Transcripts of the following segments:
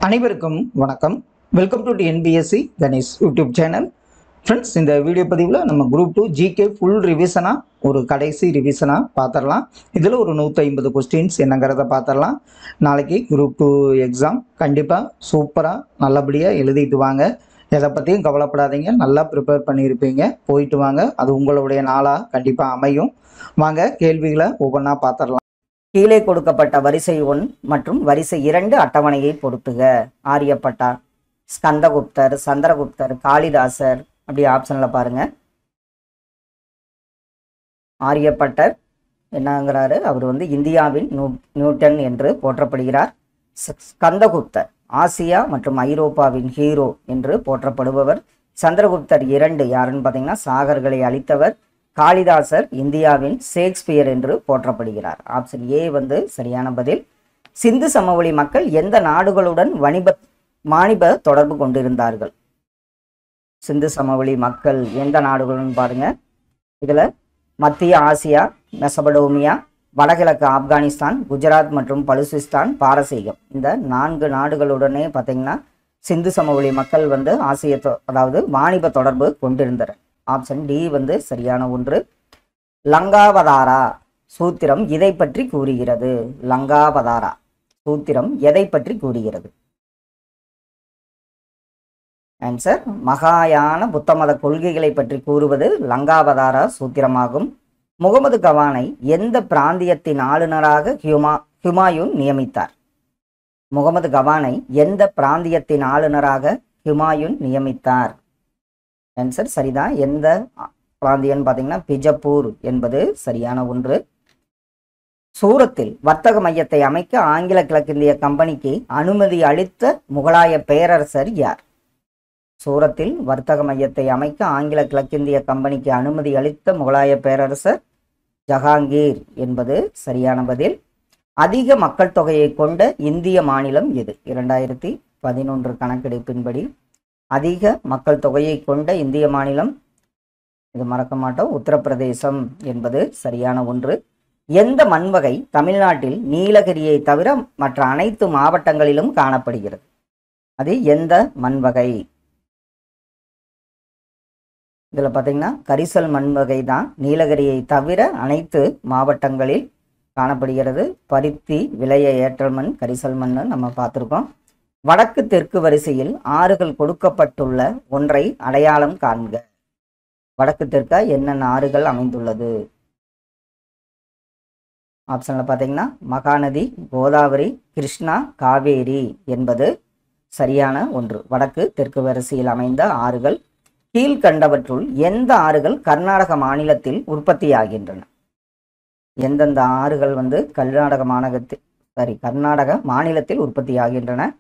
அனைவருக்கும் வணக்கம். Welcome to NPSC Ganesh YouTube channel. Friends, இந்த வீடியோ பதிவில் நம்ம குரூப் 2 ஜிகே ஃபுல் ரிவிஷனாக ஒரு கடைசி ரிவிஷனாக பார்த்துடலாம். இதில் ஒரு 150 கொஸ்டின்ஸ் என்னங்கிறத பார்த்துடலாம். நாளைக்கு குரூப் 2 எக்ஸாம் கண்டிப்பாக சூப்பராக நல்லபடியாக எழுதிட்டு வாங்க. எதை பற்றியும் கவலைப்படாதீங்க, நல்லா ப்ரிப்பேர் பண்ணியிருப்பீங்க. போயிட்டு வாங்க, அது உங்களுடைய நாளாக கண்டிப்பாக அமையும். வாங்க கேள்விகளை ஒவ்வொன்றா பார்த்துடலாம். கீழே கொடுக்கப்பட்ட வரிசை 1 மற்றும் வரிசை 2 அட்டவணையை பொருத்துக. ஆரியப்பட்டா, ஸ்கந்தகுப்தர், சந்திரகுப்தர், காளிதாசர், அப்படி ஆப்ஷன்ல பாருங்க. ஆரியப்பட்டர் என்னங்கிறாரு, அவர் இந்தியாவின் நியூட்டன் என்று போற்றப்படுகிறார். ஸ்கந்தகுப்தர் ஆசியா மற்றும் ஐரோப்பாவின் ஹீரோ என்று போற்றப்படுபவர். சந்திரகுப்தர் 2 யாருன்னு பார்த்தீங்கன்னா சாகர்களை அழித்தவர். காளிதாசர் இந்தியாவின் ஷேக்ஸ்பியர் என்று போற்றப்படுகிறார். ஆப்ஷன் ஏ சரியான பதில். சிந்து சமவெளி மக்கள் எந்த நாடுகளுடன் வாணிப தொடர்பு கொண்டிருந்தார்கள்? சிந்து சமவெளி மக்கள் எந்த நாடுகளுடன் பாருங்க. இதுல மத்திய ஆசியா, மெசபடோமியா, வடகிழக்கு ஆப்கானிஸ்தான், குஜராத் மற்றும் பலுசிஸ்தான், பாரசீகம், இந்த 4 நாடுகளுடனே பார்த்தீங்கன்னா சிந்து சமவெளி மக்கள் ஆசிய அதாவது வாணிப தொடர்பு கொண்டிருந்தனர். ஆப்ஷன் டி சரியான ஒன்று. லங்காவதாரா சூத்திரம் இதை பற்றி கூறுகிறது? லங்காவதாரா சூத்திரம் எதை பற்றி கூறுகிறது? ஆன்சர் மகாயான புத்த மத கொள்கைகளை பற்றி கூறுவது லங்காவதாரா சூத்திரமாகும். முகமது கவானை எந்த பிராந்தியத்தின் ஆளுநராக ஹுமாயூன் நியமித்தார்? முகமது கவானை எந்த பிராந்தியத்தின் ஆளுநராக ஹுமாயூன் நியமித்தார்? ஆன்சர் சரிதான். எந்த பிராந்தியம் பார்த்தீங்கன்னா பிஜப்பூர் என்பது சரியான ஒன்று. சூரத்தில் வர்த்தக மையத்தை அமைக்க ஆங்கில கிழக்கிந்திய கம்பெனிக்கு அனுமதி அளித்த முகலாய பேரரசர் யார்? சூரத்தில் வர்த்தக மையத்தை அமைக்க ஆங்கில கிழக்கிந்திய கம்பெனிக்கு அனுமதி அளித்த முகலாய பேரரசர் ஜஹாங்கீர் என்பது சரியான பதில். அதிக மக்கள் தொகையை கொண்ட இந்திய மாநிலம் எது? 2011 கணக்கெடுப்பின்படி அதிக மக்கள் தொகையை கொண்ட இந்திய மாநிலம், இது மறக்க மாட்டோம், உத்தரப்பிரதேசம் என்பது சரியான ஒன்று. எந்த மண்வகை தமிழ்நாட்டில் நீலகிரியை தவிர மற்ற அனைத்து மாவட்டங்களிலும் காணப்படுகிறது? அது எந்த மண்வகை? இதுல பார்த்தீங்கன்னா கரிசல் மண்வகை தான் நீலகிரியை தவிர அனைத்து மாவட்டங்களில் காணப்படுகிறது. பருத்தி விளைய ஏற்றல் மண் கரிசல் மண் நம்ம பார்த்துருக்கோம். வடக்கு தெற்கு வரிசையில் ஆறுகள் கொடுக்கப்பட்டுள்ள ஒன்றை அடையாளம் காண்க. வடக்கு தெற்கா என்னென்ன ஆறுகள் அமைந்துள்ளது? ஆப்ஷன்ல பார்த்தீங்கன்னா மகாநதி, கோதாவரி, கிருஷ்ணா, காவேரி என்பது சரியான ஒன்று. வடக்கு தெற்கு வரிசையில் அமைந்த ஆறுகள். கீழ்கண்டவற்றுள் எந்த ஆறுகள் கர்நாடக மாநிலத்தில் உற்பத்தியாகின்றன? எந்தெந்த ஆறுகள் கர்நாடக மாநிலத்தில் உற்பத்தியாகின்றன?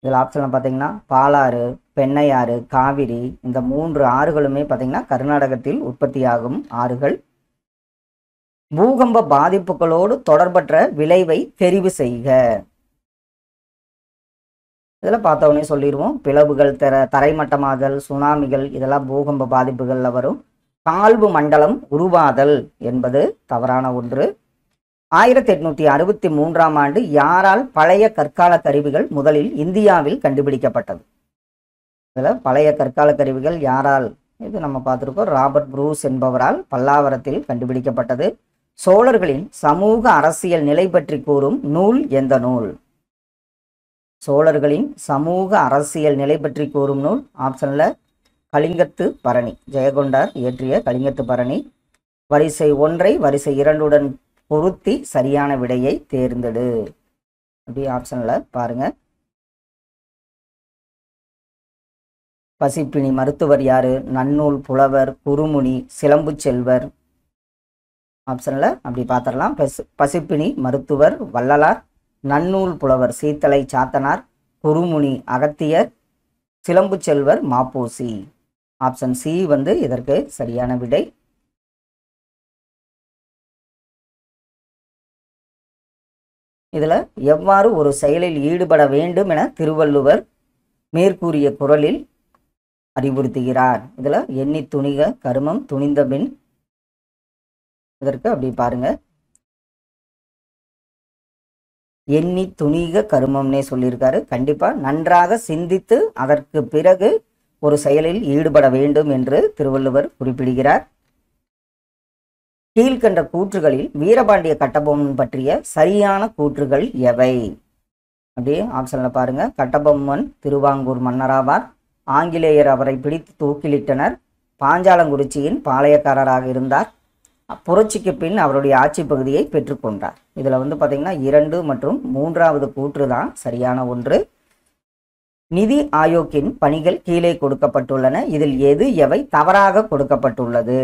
இதில் ஆப்ஷன்ல பார்த்தீங்கன்னா பாலாறு, பெண்ணையாறு, காவிரி, இந்த 3 ஆறுகளுமே பார்த்தீங்கன்னா கர்நாடகத்தில் உற்பத்தியாகும் ஆறுகள். பூகம்ப பாதிப்புகளோடு தொடர்பற்ற விளைவை தெரிவு செய்க. இதில் பார்த்தவொடனே சொல்லிடுவோம். பிளவுகள், தரைமட்டமாதல், சுனாமிகள், இதெல்லாம் பூகம்ப பாதிப்புகள்ல வரும். தாழ்வு மண்டலம் உருவாதல் என்பது தவறான ஒன்று. 1863ஆம் ஆண்டு யாரால் பழைய கற்கால கருவிகள் முதலில் இந்தியாவில் கண்டுபிடிக்கப்பட்டது? இதில் பழைய கற்கால கருவிகள் யாரால்? இது நம்ம பார்த்துருக்கோம். ராபர்ட் ப்ரூஸ் என்பவரால் பல்லாவரத்தில் கண்டுபிடிக்கப்பட்டது. சோழர்களின் சமூக அரசியல் நிலை பற்றி கூறும் நூல் எந்த நூல்? சோழர்களின் சமூக அரசியல் நிலை பற்றி கூறும் நூல் ஆப்ஷன்ல கலிங்கத்து பரணி, ஜெயகொண்டார் இயற்றிய கலிங்கத்து பரணி. வரிசை 1ஐ வரிசை 2உடன் பொருத்தி சரியான விடையை தேர்ந்தெடு. அப்படி ஆப்ஷன்ல பாருங்க. பசிப்பினி மருத்துவர் யாரு? நன்னூல் புலவர், குறுமுனி, சிலம்பு செல்வர். ஆப்ஷன்ல அப்படி பார்த்துடலாம். பசிப்பினி மருத்துவர் வள்ளலார், நன்னூல் புலவர் சீத்தலை சாத்தனார், குறுமுனி அகத்தியர், சிலம்பு செல்வர் மாப்போசி. ஆப்ஷன் சி இதற்கு சரியான விடை. இதுல எவ்வாறு ஒரு செயலில் ஈடுபட வேண்டும் என திருவள்ளுவர் மேற்கூறிய குறளில் அறிவுறுத்துகிறார்? இதுல எண்ணி துணிக கருமம் துணிந்த பின், இதற்கு அப்படி பாருங்க. எண்ணி துணிக கருமம்னே சொல்லியிருக்காரு. கண்டிப்பா நன்றாக சிந்தித்து அதற்கு பிறகு ஒரு செயலில் ஈடுபட வேண்டும் என்று திருவள்ளுவர் குறிப்பிடுகிறார். கீழ்கண்ட கூற்றுகளில் வீரபாண்டிய கட்டபொம்மன் பற்றிய சரியான கூற்றுகள் எவை? அப்படியே ஆப்ஷன்ல பாருங்க. கட்டபொம்மன் திருவாங்கூர் மன்னராவார். ஆங்கிலேயர் அவரை பிடித்து தூக்கிலிட்டனர். பாஞ்சாலங்குறிச்சியின் பாளையக்காரராக இருந்தார். புரட்சிக்கு பின் அவருடைய ஆட்சி பகுதியை பெற்றுக்கொண்டார். இதுல பார்த்தீங்கன்னா 2 மற்றும் 3வது கூற்று தான் சரியான ஒன்று. நிதி ஆயோக்கின் பணிகள் கீழே கொடுக்கப்பட்டுள்ளன. இதில் எவை தவறாக கொடுக்கப்பட்டுள்ளது?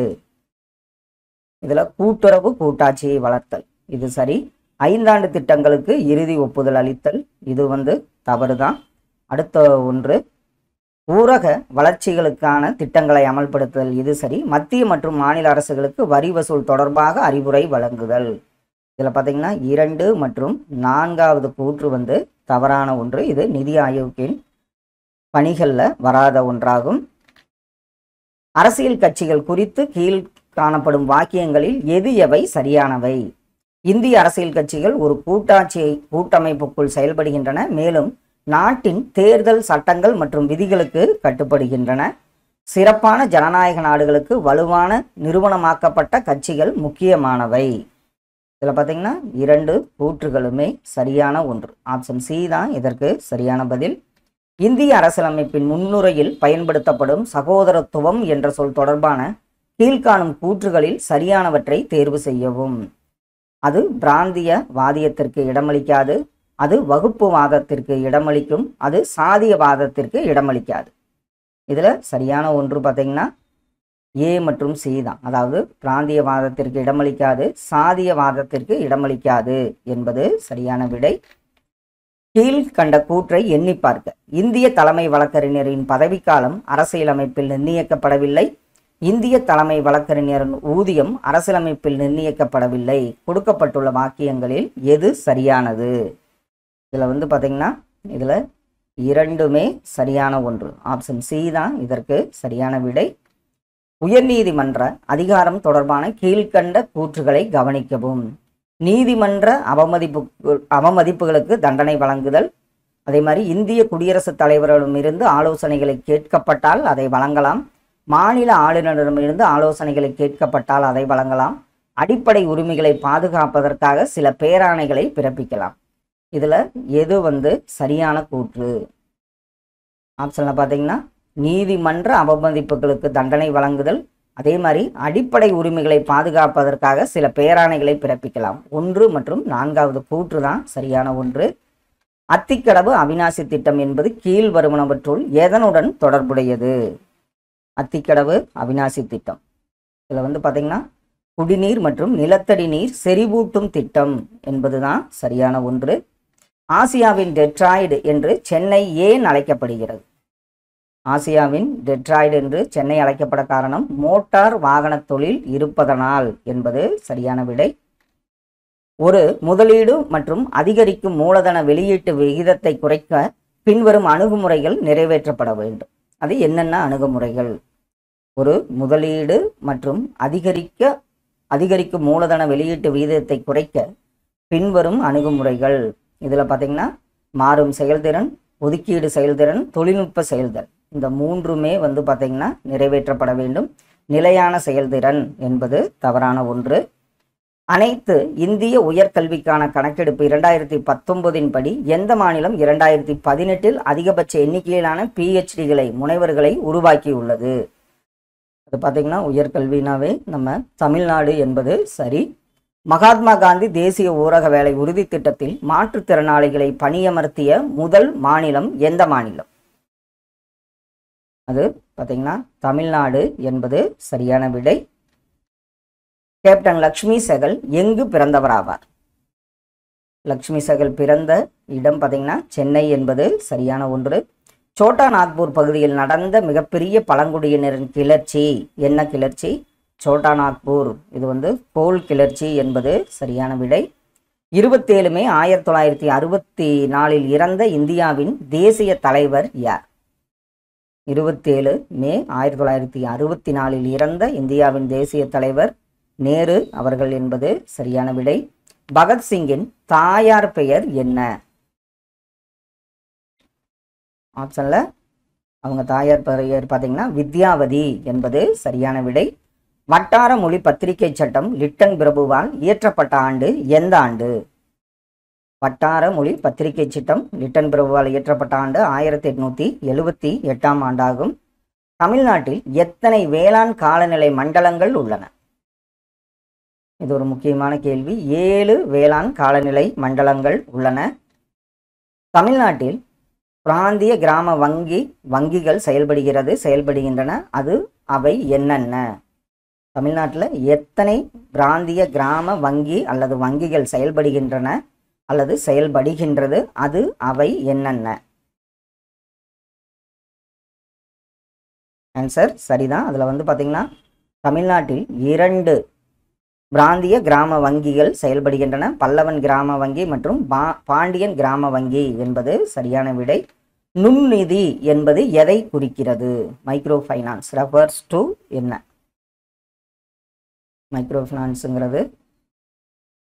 இதுல கூட்டுறவு கூட்டாட்சியை வளர்த்தல், இது சரி. 5 ஆண்டு திட்டங்களுக்கு இறுதி ஒப்புதல் அளித்தல், இது தவறுதான். அடுத்த ஒன்று, ஊரக வளர்ச்சிகளுக்கான திட்டங்களை அமல்படுத்துதல், இது சரி. மத்திய மற்றும் மாநில அரசுகளுக்கு வரி வசூல் தொடர்பாக அறிவுரை வழங்குதல், இதில் பார்த்தீங்கன்னா 2 மற்றும் 4வது கூற்று தவறான ஒன்று. இது நிதி ஆயோக்கின் பணிகளில் வராத ஒன்றாகும். அரசியல் கட்சிகள் குறித்து கீழ் காணப்படும் வாக்கியங்களில் எவை சரியானவை? இந்திய அரசியல் கட்சிகள் ஒரு கூட்டமைப்புக்குள் செயல்படுகின்றன. மேலும் நாட்டின் தேர்தல் சட்டங்கள் மற்றும் விதிகளுக்கு கட்டுப்படுகின்றன. சிறப்பான ஜனநாயக நாடுகளுக்கு வலுவான நிறுவனமாக்கப்பட்ட கட்சிகள் முக்கியமானவை. இதில் பார்த்தீங்கன்னா 2 கூற்றுகளுமே சரியான ஒன்று. ஆப்ஷன் சி தான் இதற்கு சரியான பதில். இந்திய அரசியலமைப்பின் முன்னுரையில் பயன்படுத்தப்படும் சகோதரத்துவம் என்ற சொல் தொடர்பான கீழ்காணும் கூற்றுகளில் சரியானவற்றை தேர்வு செய்யவும். அது பிராந்திய வாதியத்திற்கு இடமளிக்காது, அது வகுப்புவாதத்திற்கு இடமளிக்கும், அது சாதியவாதத்திற்கு இடமளிக்காது. இதில் சரியான ஒன்று பார்த்தீங்கன்னா ஏ மற்றும் சி தான். அதாவது பிராந்தியவாதத்திற்கு இடமளிக்காது, சாதியவாதத்திற்கு இடமளிக்காது என்பது சரியான விடை. கீழ்கண்ட கூற்றை எண்ணி பார்க்க. இந்திய தலைமை வழக்கறிஞரின் பதவிக்காலம் அரசியலமைப்பில் நிர்ணயிக்கப்படவில்லை. இந்திய தலைமை வழக்கறிஞரின் ஊதியம் அரசியலமைப்பில் நிர்ணயிக்கப்படவில்லை. கொடுக்கப்பட்டுள்ள வாக்கியங்களில் எது சரியானது? இதில் பார்த்தீங்கன்னா இதில் 2மே சரியான ஒன்று. ஆப்ஷன் சி தான் இதற்கு சரியான விடை. உயர்நீதிமன்ற அதிகாரம் தொடர்பான கீழ்கண்ட கூற்றுகளை கவனிக்கவும். நீதிமன்ற அவமதிப்புகளுக்கு தண்டனை வழங்குதல், அதே மாதிரி இந்திய குடியரசுத் தலைவரிடமிருந்து ஆலோசனைகளை கேட்கப்பட்டால் அதை வழங்கலாம். மாநில ஆளுநரிடமிருந்து ஆலோசனைகளை கேட்கப்பட்டால் அதை வழங்கலாம். அடிப்படை உரிமைகளை பாதுகாப்பதற்காக சில பேராணைகளை பிறப்பிக்கலாம். இதுல எது சரியான கூற்று? ஆப்ஷன்ல பார்த்தீங்கன்னா நீதிமன்ற அவமதிப்புகளுக்கு தண்டனை வழங்குதல், அதே மாதிரி அடிப்படை உரிமைகளை பாதுகாப்பதற்காக சில பேராணைகளை பிறப்பிக்கலாம். 1 மற்றும் 4வது கூற்று தான் சரியான ஒன்று. அத்திக்கடவு அவிநாசி திட்டம் என்பது கீழ் வருவனவற்றுள் எதனுடன் தொடர்புடையது? அத்திக்கடவு அவிநாசி திட்டம் இதில் பார்த்தீங்கன்னா குடிநீர் மற்றும் நிலத்தடி நீர் செறிவூட்டும் திட்டம் என்பதுதான் சரியான ஒன்று. ஆசியாவின் டெட்ராய்டு என்று சென்னை ஏன் அழைக்கப்படுகிறது? ஆசியாவின் டெட்ராய்டு என்று சென்னை அழைக்கப்பட காரணம் மோட்டார் வாகன தொழில் இருப்பதனால் என்பது சரியான விடை. ஒரு முதலீடு மற்றும் அதிகரிக்கும் மூலதன வெளியீட்டு விகிதத்தை குறைக்க பின்வரும் அணுகுமுறைகள் நிறைவேற்றப்பட வேண்டும். அது என்னென்ன அணுகுமுறைகள்? ஒரு முதலீடு மற்றும் அதிகரிக்கும் மூலதன வெளியீட்டு விகிதத்தை குறைக்க பின்வரும் அணுகுமுறைகள். இதில் பார்த்தீங்கன்னா மாறும் செயல்திறன், ஒதுக்கீடு செயல்திறன், தொழில்நுட்ப செயல்திறன், இந்த 3மே பார்த்தீங்கன்னா நிறைவேற்றப்பட வேண்டும். நிலையான செயல்திறன் என்பது தவறான ஒன்று. அனைத்து இந்திய உயர்கல்விக்கான கணக்கெடுப்பு 2019 படி எந்த மாநிலம் 2018 அதிகபட்ச எண்ணிக்கையிலான PhDகளை முனைவர்களை உருவாக்கியுள்ளது? அது பார்த்தீங்கன்னா உயர்கல்வினாவே நம்ம தமிழ்நாடு என்பது சரி. மகாத்மா காந்தி தேசிய ஊரக வேலை உறுதி திட்டத்தில் மாற்றுத்திறனாளிகளை பணியமர்த்திய முதல் மாநிலம் எந்த மாநிலம்? அது பார்த்தீங்கன்னா தமிழ்நாடு என்பது சரியான விடை. கேப்டன் லக்ஷ்மி செகல் எங்கு பிறந்தவராவார்? லக்ஷ்மி செகல் பிறந்த இடம் பார்த்தீங்கன்னா சென்னை என்பது சரியான ஒன்று. சோட்டா நாக்பூர் பகுதியில் நடந்த மிகப்பெரிய பழங்குடியினரின் கிளர்ச்சி என்ன கிளர்ச்சி? சோட்டா நாக்பூர், இது கோல் கிளர்ச்சி என்பது சரியான விடை. 27 மே 1964 இறந்த இந்தியாவின் தேசிய தலைவர் யார்? 27 மே 1964 இறந்த இந்தியாவின் தேசிய தலைவர் நேரு அவர்கள் என்பது சரியான விடை. பகத்சிங்கின் தாயார் பெயர் என்ன? ஆப்ஷன்ல அவங்க தாயார் பெயர் பார்த்தீங்கன்னா வித்யாவதி என்பது சரியான விடை. வட்டார மொழி பத்திரிகை சட்டம் லிட்டன் பிரபுவால் இயற்றப்பட்ட ஆண்டு எந்த ஆண்டு? வட்டார மொழி பத்திரிகை சட்டம் லிட்டன் பிரபுவால் இயற்றப்பட்ட ஆண்டு 1878 ஆண்டாகும். தமிழ்நாட்டில் எத்தனை வேளாண் காலநிலை மண்டலங்கள் உள்ளன? இது ஒரு முக்கியமான கேள்வி. 7 வேளாண் காலநிலை மண்டலங்கள் உள்ளன. தமிழ்நாட்டில் பிராந்திய கிராம வங்கிகள் செயல்படுகின்றன. அவை என்னென்ன? தமிழ்நாட்டில் எத்தனை பிராந்திய கிராம வங்கி அல்லது வங்கிகள் செயல்படுகின்றன அல்லது செயல்படுகின்றது? அவை என்னென்ன? ஆன்சர் சரிதான். அதில் பார்த்தீங்கன்னா தமிழ்நாட்டில் 2 பிராந்திய கிராம வங்கிகள் செயல்படுகின்றன. பல்லவன் கிராம வங்கி மற்றும் பாண்டியன் கிராம வங்கி என்பது சரியான விடை. நுண்நிதி என்பது எதை குறிக்கிறது? மைக்ரோ ஃபைனான்ஸ் ரெஃபர்ஸ் டு என்ன? மைக்ரோ ஃபைனான்ஸுங்கிறது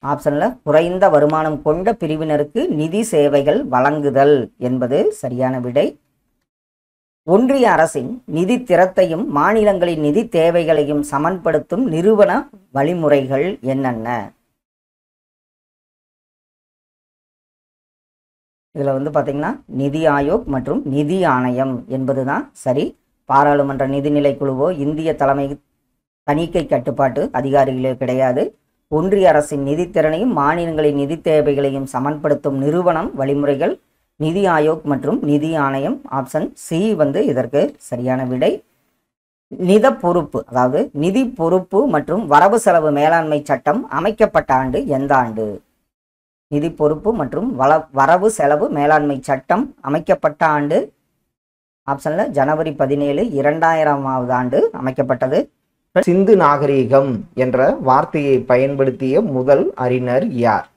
ஆப்ஷன்ல குறைந்த வருமானம் கொண்ட பிரிவினருக்கு நிதி சேவைகள் வழங்குதல் என்பது சரியான விடை. ஒன்றிய அரசின் நிதி திறத்தையும் மாநிலங்களின் நிதி தேவைகளையும் சமன்படுத்தும் நிறுவன வழிமுறைகள் என்னென்ன? இதில் பார்த்தீங்கன்னா நிதி ஆயோக் மற்றும் நிதி ஆணையம் என்பதுதான் சரி. பாராளுமன்ற நிதிநிலை குழுவோ இந்திய தலைமை தணிக்கை கட்டுப்பாட்டு அதிகாரிகளோ கிடையாது. ஒன்றிய அரசின் நிதித்திறனையும் மாநிலங்களின் நிதி தேவைகளையும் சமன்படுத்தும் நிறுவனம் வழிமுறைகள் நிதி ஆயோக் மற்றும் நிதி ஆணையம். ஆப்ஷன் சி இதற்கு சரியான விடை. நிதி பொறுப்பு மற்றும் வரவு செலவு மேலாண்மை சட்டம் அமைக்கப்பட்ட ஆண்டு எந்த ஆண்டு? நிதி பொறுப்பு மற்றும் வரவு செலவு மேலாண்மை சட்டம் அமைக்கப்பட்ட ஆண்டு ஆப்ஷன்ல ஜனவரி 17, 2000 ஆண்டு அமைக்கப்பட்டது. சிந்து நாகரீகம் என்ற வார்த்தையை பயன்படுத்திய முதல் அறிஞர் யார்?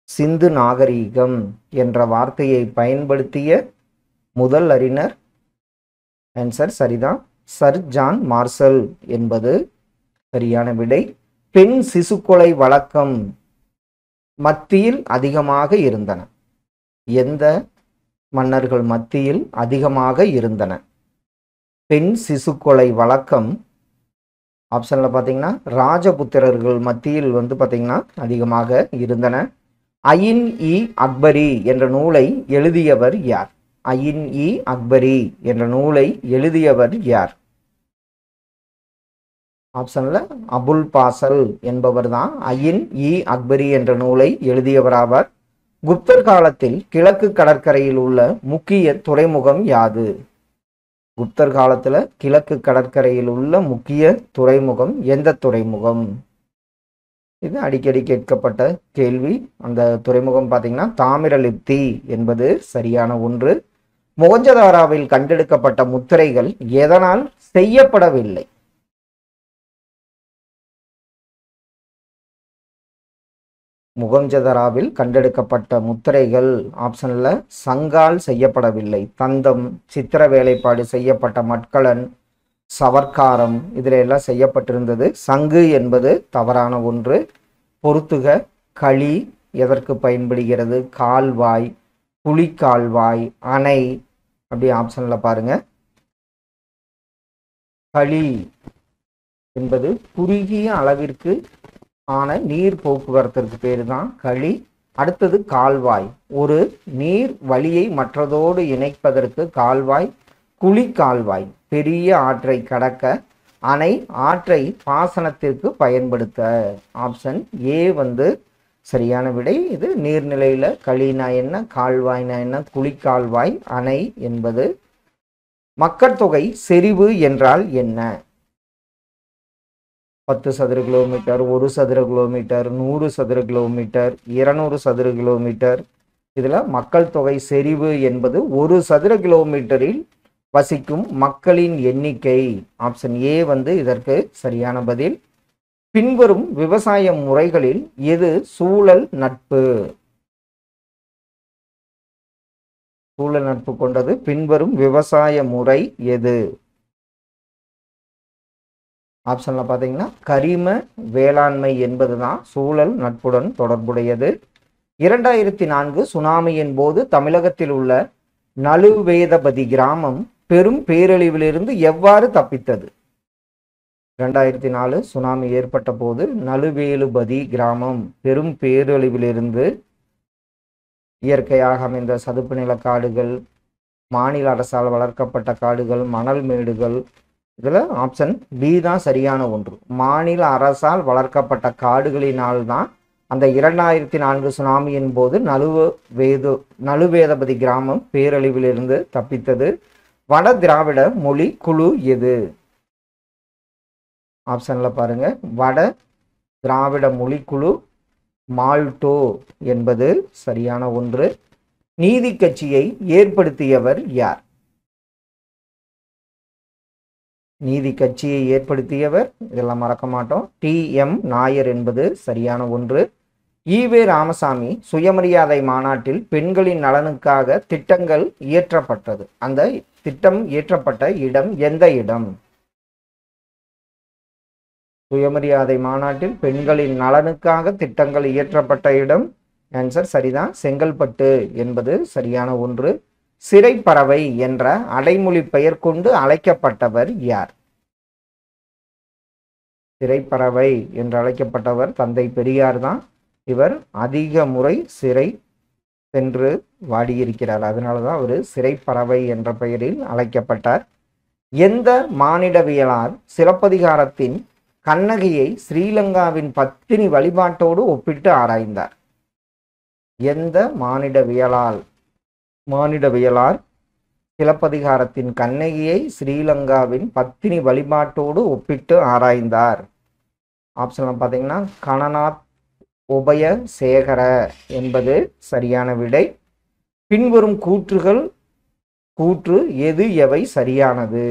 சிந்து நாகரீகம் என்ற வார்த்தையை பயன்படுத்திய முதல் அறிஞர் ஆன்சர் சரிதான், சர் ஜான் மார்ஷல் என்பது சரியான விடை. பெண் சிசு கொலை வழக்கம் மத்தியில் அதிகமாக இருந்தன. எந்த மன்னர்கள் மத்தியில் அதிகமாக இருந்தன? பெண் சிசு கொலை வழக்கம் ஆப்ஷன்ல பார்த்தீங்கன்னா ராஜபுத்திரர்கள் மத்தியில் பார்த்தீங்கன்னா அதிகமாக இருந்தன. அயின் இ அக்பரி என்ற நூலை எழுதியவர் யார்? அயின் இ அக்பரி என்ற நூலை எழுதியவர் யார்? ஆப்ஷன்ல அபுல் பாசல் என்பவர் தான் அயின் இ அக்பரி என்ற நூலை எழுதியவராவார். குப்தர் காலத்தில் கிழக்கு கடற்கரையில் உள்ள முக்கிய துறைமுகம் யாது? குப்தர் காலத்துல கிழக்கு கடற்கரையில் உள்ள முக்கிய துறைமுகம் எந்த துறைமுகம்? இது அடிக்கடி கேட்கப்பட்ட கேள்வி. அந்த துறைமுகம் பார்த்தீங்கன்னா தாமிரலிப்தி என்பது சரியான ஒன்று. மொஹஞ்சதாரோவில் கண்டெடுக்கப்பட்ட முத்திரைகள் எதனால் செய்யப்படவில்லை? மொஹஞ்சதாரோவில் கண்டெடுக்கப்பட்ட முத்திரைகள் ஆப்ஷன்ல சங்கால் செய்யப்படவில்லை. தந்தம், சித்திர வேலைப்பாடு செய்யப்பட்ட மட்கலன், சவர்க்காரம் இதில் எல்லாம் செய்யப்பட்டிருந்தது. சங்கு என்பது தவறான ஒன்று. பொறுத்துக. களி எதற்கு பயன்படுகிறது? கால்வாய், புலிக்கால்வாய், அணை அப்படி ஆப்ஷன்ல பாருங்க. களி என்பது குறுகிய அளவிற்கு ஆன நீர் போக்குவரத்திற்கு பேரு தான் களி. அடுத்தது கால்வாய், ஒரு நீர் வழியை மற்றதோடு இணைப்பதற்கு கால்வாய். குழி கால்வாய் பெரிய ஆற்றை கடக்க, அணை ஆற்றை பாசனத்திற்கு பயன்படுத்த. ஆப்ஷன் ஏ சரியான விடை. இது நீர்நிலையில களினா என்ன, கால்வாய்னா என்ன, குழிக்கால்வாய், அணை என்பது. மக்கட்தொகை செறிவு என்றால் என்ன? 10 சதுர கிலோமீட்டர், 1 சதுர கிலோமீட்டர், 100 சதுர கிலோமீட்டர், 200 சதுர கிலோமீட்டர். இதுல மக்கள் தொகை செறிவு என்பது 1 சதுர கிலோமீட்டரில் வசிக்கும் மக்களின் எண்ணிக்கை. ஆப்ஷன் ஏ இதற்கு சரியான பதில். பின்வரும் விவசாய முறைகளில் எது சூழல் நட்பு? சூழல் நட்பு கொண்டது பின்வரும் விவசாய முறை எது? ஆப்ஷன்ல பார்த்தீங்கன்னா கரிம வேளாண்மை என்பது தான் சூழல் நட்புடன் தொடர்புடையது. 2004 சுனாமியின் போது தமிழகத்தில் உள்ள நலுவேதபதி கிராமம் பெரும் பேரழிவிலிருந்து எவ்வாறு தப்பித்தது? 2004 சுனாமி ஏற்பட்ட போது நலுவேலுபதி கிராமம் பெரும் பேரழிவிலிருந்து இயற்கையாக அமைந்த சதுப்பு நில காடுகள், மாநில அரசால் வளர்க்கப்பட்ட காடுகள், மணல் மேடுகள், இதில் ஆப்ஷன் பி தான் சரியான ஒன்று. மாநில அரசால் வளர்க்கப்பட்ட காடுகளினால் தான் அந்த 2004 சுனாமியின் போது நலுவேதபதி கிராமம் பேரழிவிலிருந்து தப்பித்தது. வட திராவிட மொழி குழு எது? ஆப்ஷன்ல பாருங்க, வட திராவிட மொழிக்குழு மால்டோ என்பது சரியான ஒன்று. நீதி கட்சியை ஏற்படுத்தியவர் யார்? நீதி கட்சியை ஏற்படுத்தியவர், இதெல்லாம் மறக்க மாட்டோம், டி.எம். நாயர் என்பது சரியான ஒன்று. ஈவே ராமசாமி சுயமரியாதை மாநாட்டில் பெண்களின் நலனுக்காக திட்டங்கள் இயற்றப்பட்டது. அந்த திட்டம் இயற்றப்பட்ட இடம் எந்த இடம்? சுயமரியாதை மாநாட்டில் பெண்களின் நலனுக்காக திட்டங்கள் இயற்றப்பட்ட இடம், ஆன்சர் சரிதான், செங்கல்பட்டு என்பது சரியான ஒன்று. சிறைப்பறவை என்ற அடைமொழி பெயர் கொண்டு அழைக்கப்பட்டவர் யார்? சிறைப்பறவை என்று அழைக்கப்பட்டவர் தந்தை பெரியார் தான். இவர் அதிக முறை சிறை சென்று வாடியிருக்கிறார், அதனாலதான் அவர் சிறைப்பறவை என்ற பெயரில் அழைக்கப்பட்டார். எந்த மானிடவியலார் சிலப்பதிகாரத்தின் கண்ணகியை ஸ்ரீலங்காவின் பத்தினி வழிபாட்டோடு ஒப்பிட்டு ஆராய்ந்தார்? எந்த மானிடவியலார் சிலப்பதிகாரத்தின் கண்ணகியை ஸ்ரீலங்காவின் பத்தினி வழிபாட்டோடு ஒப்பிட்டு ஆராய்ந்தார்? ஆப்ஷன்ல பார்த்தீங்கன்னா கணநாத் உபய சேகர என்பது சரியான விடை. பின்வரும் கூற்று எது எவை சரியானது?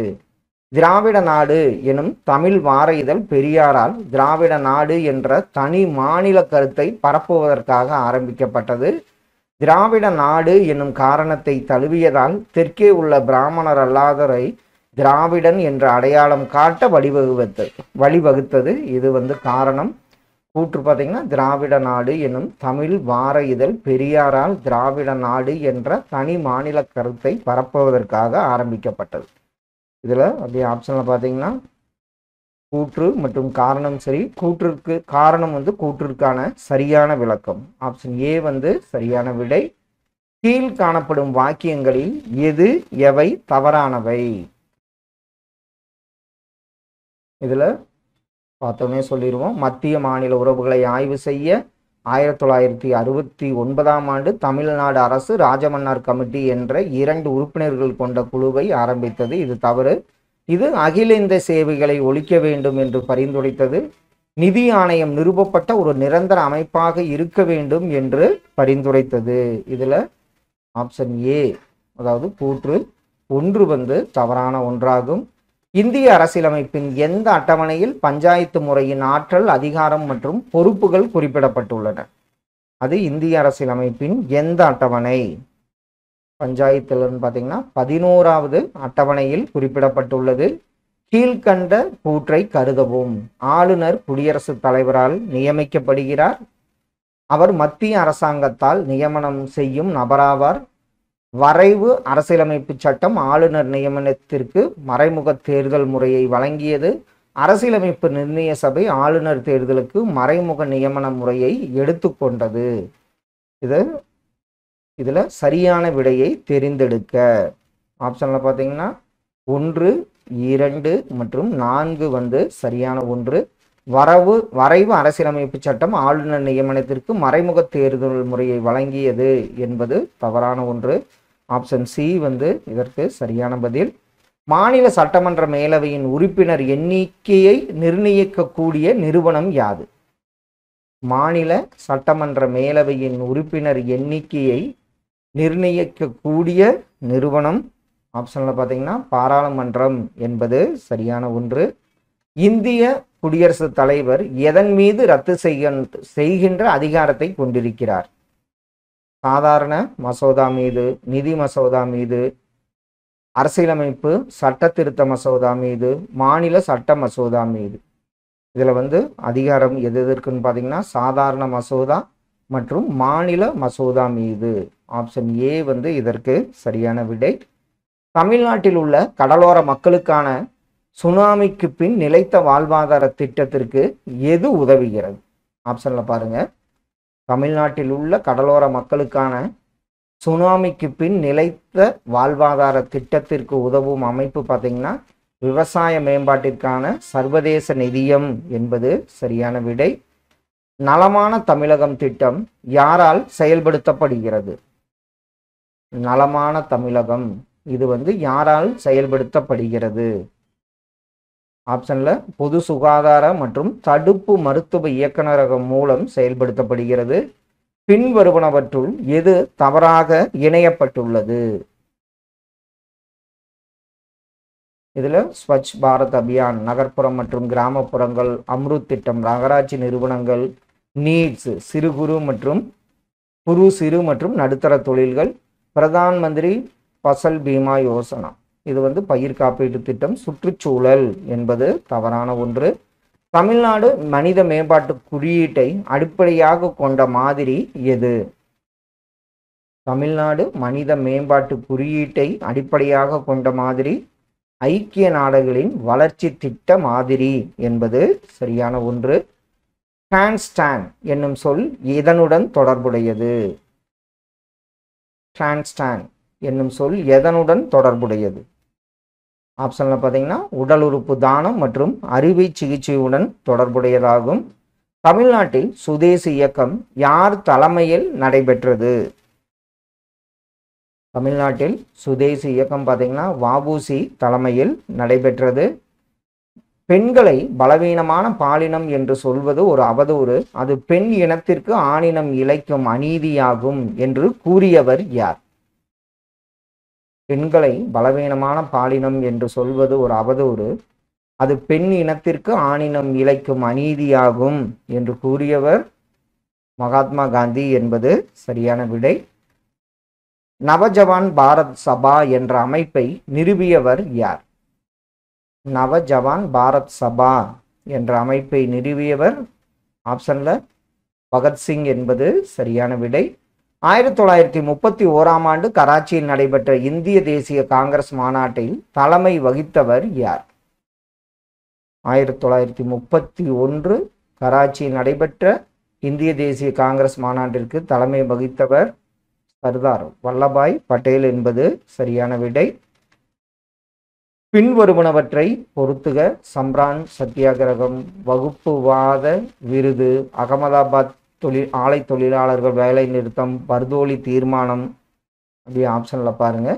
திராவிட நாடு எனும் தமிழ் வார இதழ் பெரியாரால் திராவிட நாடு என்ற தனி மாநில கருத்தை பரப்புவதற்காக ஆரம்பிக்கப்பட்டது. திராவிட நாடு என்னும் காரணத்தை தழுவியதால் தெற்கே உள்ள பிராமணர் அல்லாதரை திராவிடன் என்ற அடையாளம் காட்ட வழிவகுத்தது. இது காரணம். கூற்று பார்த்தீங்கன்னா திராவிட நாடு எனும் தமிழ் வார இதழ் பெரியாரால் திராவிட நாடு என்ற தனி மாநில கருத்தை பரப்புவதற்காக ஆரம்பிக்கப்பட்டது. இதில் அப்படியே ஆப்ஷனில் பார்த்தீங்கன்னா கூற்று மற்றும் காரணம் சரி. காரணம் கூற்றிற்கான சரியான விளக்கம். ஆப்ஷன் ஏ சரியான விடை. கீழ் காணப்படும் வாக்கியங்களில் எது எவை தவறானவை? இதில் பார்த்தோன்னே சொல்லிடுவோம். மத்திய மாநில உறவுகளை ஆய்வு செய்ய 1969 தமிழ்நாடு அரசு ராஜமன்னார் கமிட்டி என்ற 2 உறுப்பினர்கள் கொண்ட குழுவை ஆரம்பித்தது. இது தவறு. இது அகில இந்திய சேவைகளை ஒழிக்க வேண்டும் என்று பரிந்துரைத்தது. நிதி ஆணையம் நிறுவப்பட்ட ஒரு நிரந்தர அமைப்பாக இருக்க வேண்டும் என்று பரிந்துரைத்தது. இதுல ஆப்ஷன் ஏ, அதாவது கூற்று 1 தவறான ஒன்றாகும். இந்திய அரசியலமைப்பின் எந்த அட்டவணையில் பஞ்சாயத்து முறையின் ஆற்றல், அதிகாரம் மற்றும் பொறுப்புகள் குறிப்பிடப்பட்டுள்ளன? அது இந்திய அரசியலமைப்பின் எந்த அட்டவணை? பஞ்சாயத்துலன்னு பார்த்தீங்கன்னா 11வது அட்டவணையில் குறிப்பிடப்பட்டுள்ளது. கீழ்கண்ட கூற்றை கருதவும். ஆளுநர் குடியரசுத் தலைவரால் நியமிக்கப்படுகிறார். அவர் மத்திய அரசாங்கத்தால் நியமனம் செய்யும் நபராவார். வரைவு அரசியலமைப்பு சட்டம் ஆளுநர் நியமனத்திற்கு மறைமுக தேர்தல் முறையை வழங்கியது. அரசியலமைப்பு நிர்ணய சபை ஆளுநர் தேர்தலுக்கு மறைமுக நியமன முறையை எடுத்துக்கொண்டது. இதுல சரியான விடையை தெரிந்தெடுக்க. ஆப்ஷன்ல பார்த்தீங்கன்னா 1, 2 மற்றும் 4 சரியான ஒன்று. வரைவு அரசியலமைப்பு சட்டம் ஆளுநர் நியமனத்திற்கு மறைமுக தேர்தல் முறையை வழங்கியது என்பது தவறான ஒன்று. ஆப்ஷன் சி இதற்கு சரியான பதில். மாநில சட்டமன்ற மேலவையின் உறுப்பினர் எண்ணிக்கையை நிர்ணயிக்கக்கூடிய நிறுவனம் யாது? மாநில சட்டமன்ற மேலவையின் உறுப்பினர் எண்ணிக்கையை நிர்ணயிக்கக்கூடிய நிறுவனம் ஆப்ஷன்ல பார்த்தீங்கன்னா பாராளுமன்றம் என்பது சரியான ஒன்று. இந்திய குடியரசுத் தலைவர் எதன் மீது ரத்து செய்கின்ற அதிகாரத்தை கொண்டிருக்கிறார்? சாதாரண மசோதா மீது, நிதி மசோதா மீது, அரசியலமைப்பு சட்ட திருத்த மசோதா மீது, மாநில சட்ட மசோதா மீது. இதில் அதிகாரம் எது எதற்குன்னு பார்த்தீங்கன்னா சாதாரண மசோதா மற்றும் மாநில மசோதா மீது. ஆப்ஷன் ஏ இதற்கு சரியான விடை. தமிழ்நாட்டில் உள்ள கடலோர மக்களுக்கான சுனாமிக்கு பின் நிலைத்த வாழ்வாதார திட்டத்திற்கு எது உதவுகிறது? ஆப்ஷன்ல பாருங்க. தமிழ்நாட்டில் உள்ள கடலோர மக்களுக்கான சுனாமிக்கு பின் நிலைத்த வாழ்வாதார திட்டத்திற்கு உதவும் அமைப்பு பார்த்தீங்கன்னா விவசாய மேம்பாட்டிற்கான சர்வதேச நிதியம் என்பது சரியான விடை. நலமான தமிழகம் திட்டம் யாரால் செயல்படுத்தப்படுகிறது? நலமான தமிழகம் இது யாரால் செயல்படுத்தப்படுகிறது? ஆப்ஷன்ல பொது சுகாதார மற்றும் தடுப்பு மருத்துவ இயக்குநரகம் மூலம் செயல்படுத்தப்படுகிறது. பின்வருவனவற்றுள் எது தவறாக இணையப்பட்டுள்ளது? இதுல ஸ்வச் பாரத் அபியான் நகர்ப்புறம் மற்றும் கிராமப்புறங்கள், அம்ருத் திட்டம் நகராட்சி நிறுவனங்கள், நீட்ஸ் சிறு குறு மற்றும் நடுத்தர தொழில்கள், பிரதான் மந்திரி பசல் பீமா யோசனா இது பயிர் காப்பீட்டு திட்டம், சுற்றுச்சூழல் என்பது தவறான ஒன்று. தமிழ்நாடு மனித மேம்பாட்டு குறியீட்டை அடிப்படையாக கொண்ட மாதிரி எது? தமிழ்நாடு மனித மேம்பாட்டு குறியீட்டை அடிப்படையாக கொண்ட மாதிரி ஐக்கிய நாடுகளின் வளர்ச்சி திட்ட மாதிரி என்பது சரியான ஒன்று. டிரான்ஸ்டான் என்னும் சொல் எதனுடன் தொடர்புடையது? டிரான்ஸ்டான் என்னும் சொல் எதனுடன் தொடர்புடையது? ஆப்ஷன்ல பார்த்தீங்கன்னா உடல் உறுப்பு தானம் மற்றும் அறுவை சிகிச்சையுடன் தொடர்புடையதாகும். தமிழ்நாட்டில் சுதேசி இயக்கம் யார் தலைமையில் நடைபெற்றது? தமிழ்நாட்டில் சுதேசி இயக்கம் பார்த்தீங்கன்னா வ.உ.சி. தலைமையில் நடைபெற்றது. பெண்களை பலவீனமான பாலினம் என்று சொல்வது ஒரு அவதூறு, அது பெண் இனத்திற்கு ஆணினம் இழைக்கும் அநீதியாகும் என்று கூறியவர் யார்? பெண்களை பலவீனமான பாலினம் என்று சொல்வது ஒரு அவதூறு, அது பெண் இனத்திற்கு ஆணினம் இழைக்கும் அநீதியாகும் என்று கூறியவர் மகாத்மா காந்தி என்பது சரியான விடை. நவஜவான் பாரத் சபா என்ற அமைப்பை நிறுவியவர் யார்? நவஜவான் பாரத் சபா என்ற அமைப்பை நிறுவியவர் ஆப்ஷன்ல பகத்சிங் என்பது சரியான விடை. 1931ஆம் ஆண்டு கராச்சியில் நடைபெற்ற இந்திய தேசிய காங்கிரஸ் மாநாட்டில் தலைமை வகித்தவர் யார்? 1931 கராச்சியில் நடைபெற்ற இந்திய தேசிய காங்கிரஸ் மாநாட்டிற்கு தலைமை வகித்தவர் சர்தார் வல்லபாய் பட்டேல் என்பது சரியான விடை. பின்வருவனவற்றை பொறுத்துக. சம்ரான் சத்தியாகிரகம், வகுப்புவாத விருது, அகமதாபாத் ஆலை தொழிலாளர்கள் வேலை நிறுத்தம், பர்தோலி தீர்மானம். அப்படியே ஆப்ஷன்ல பாருங்க.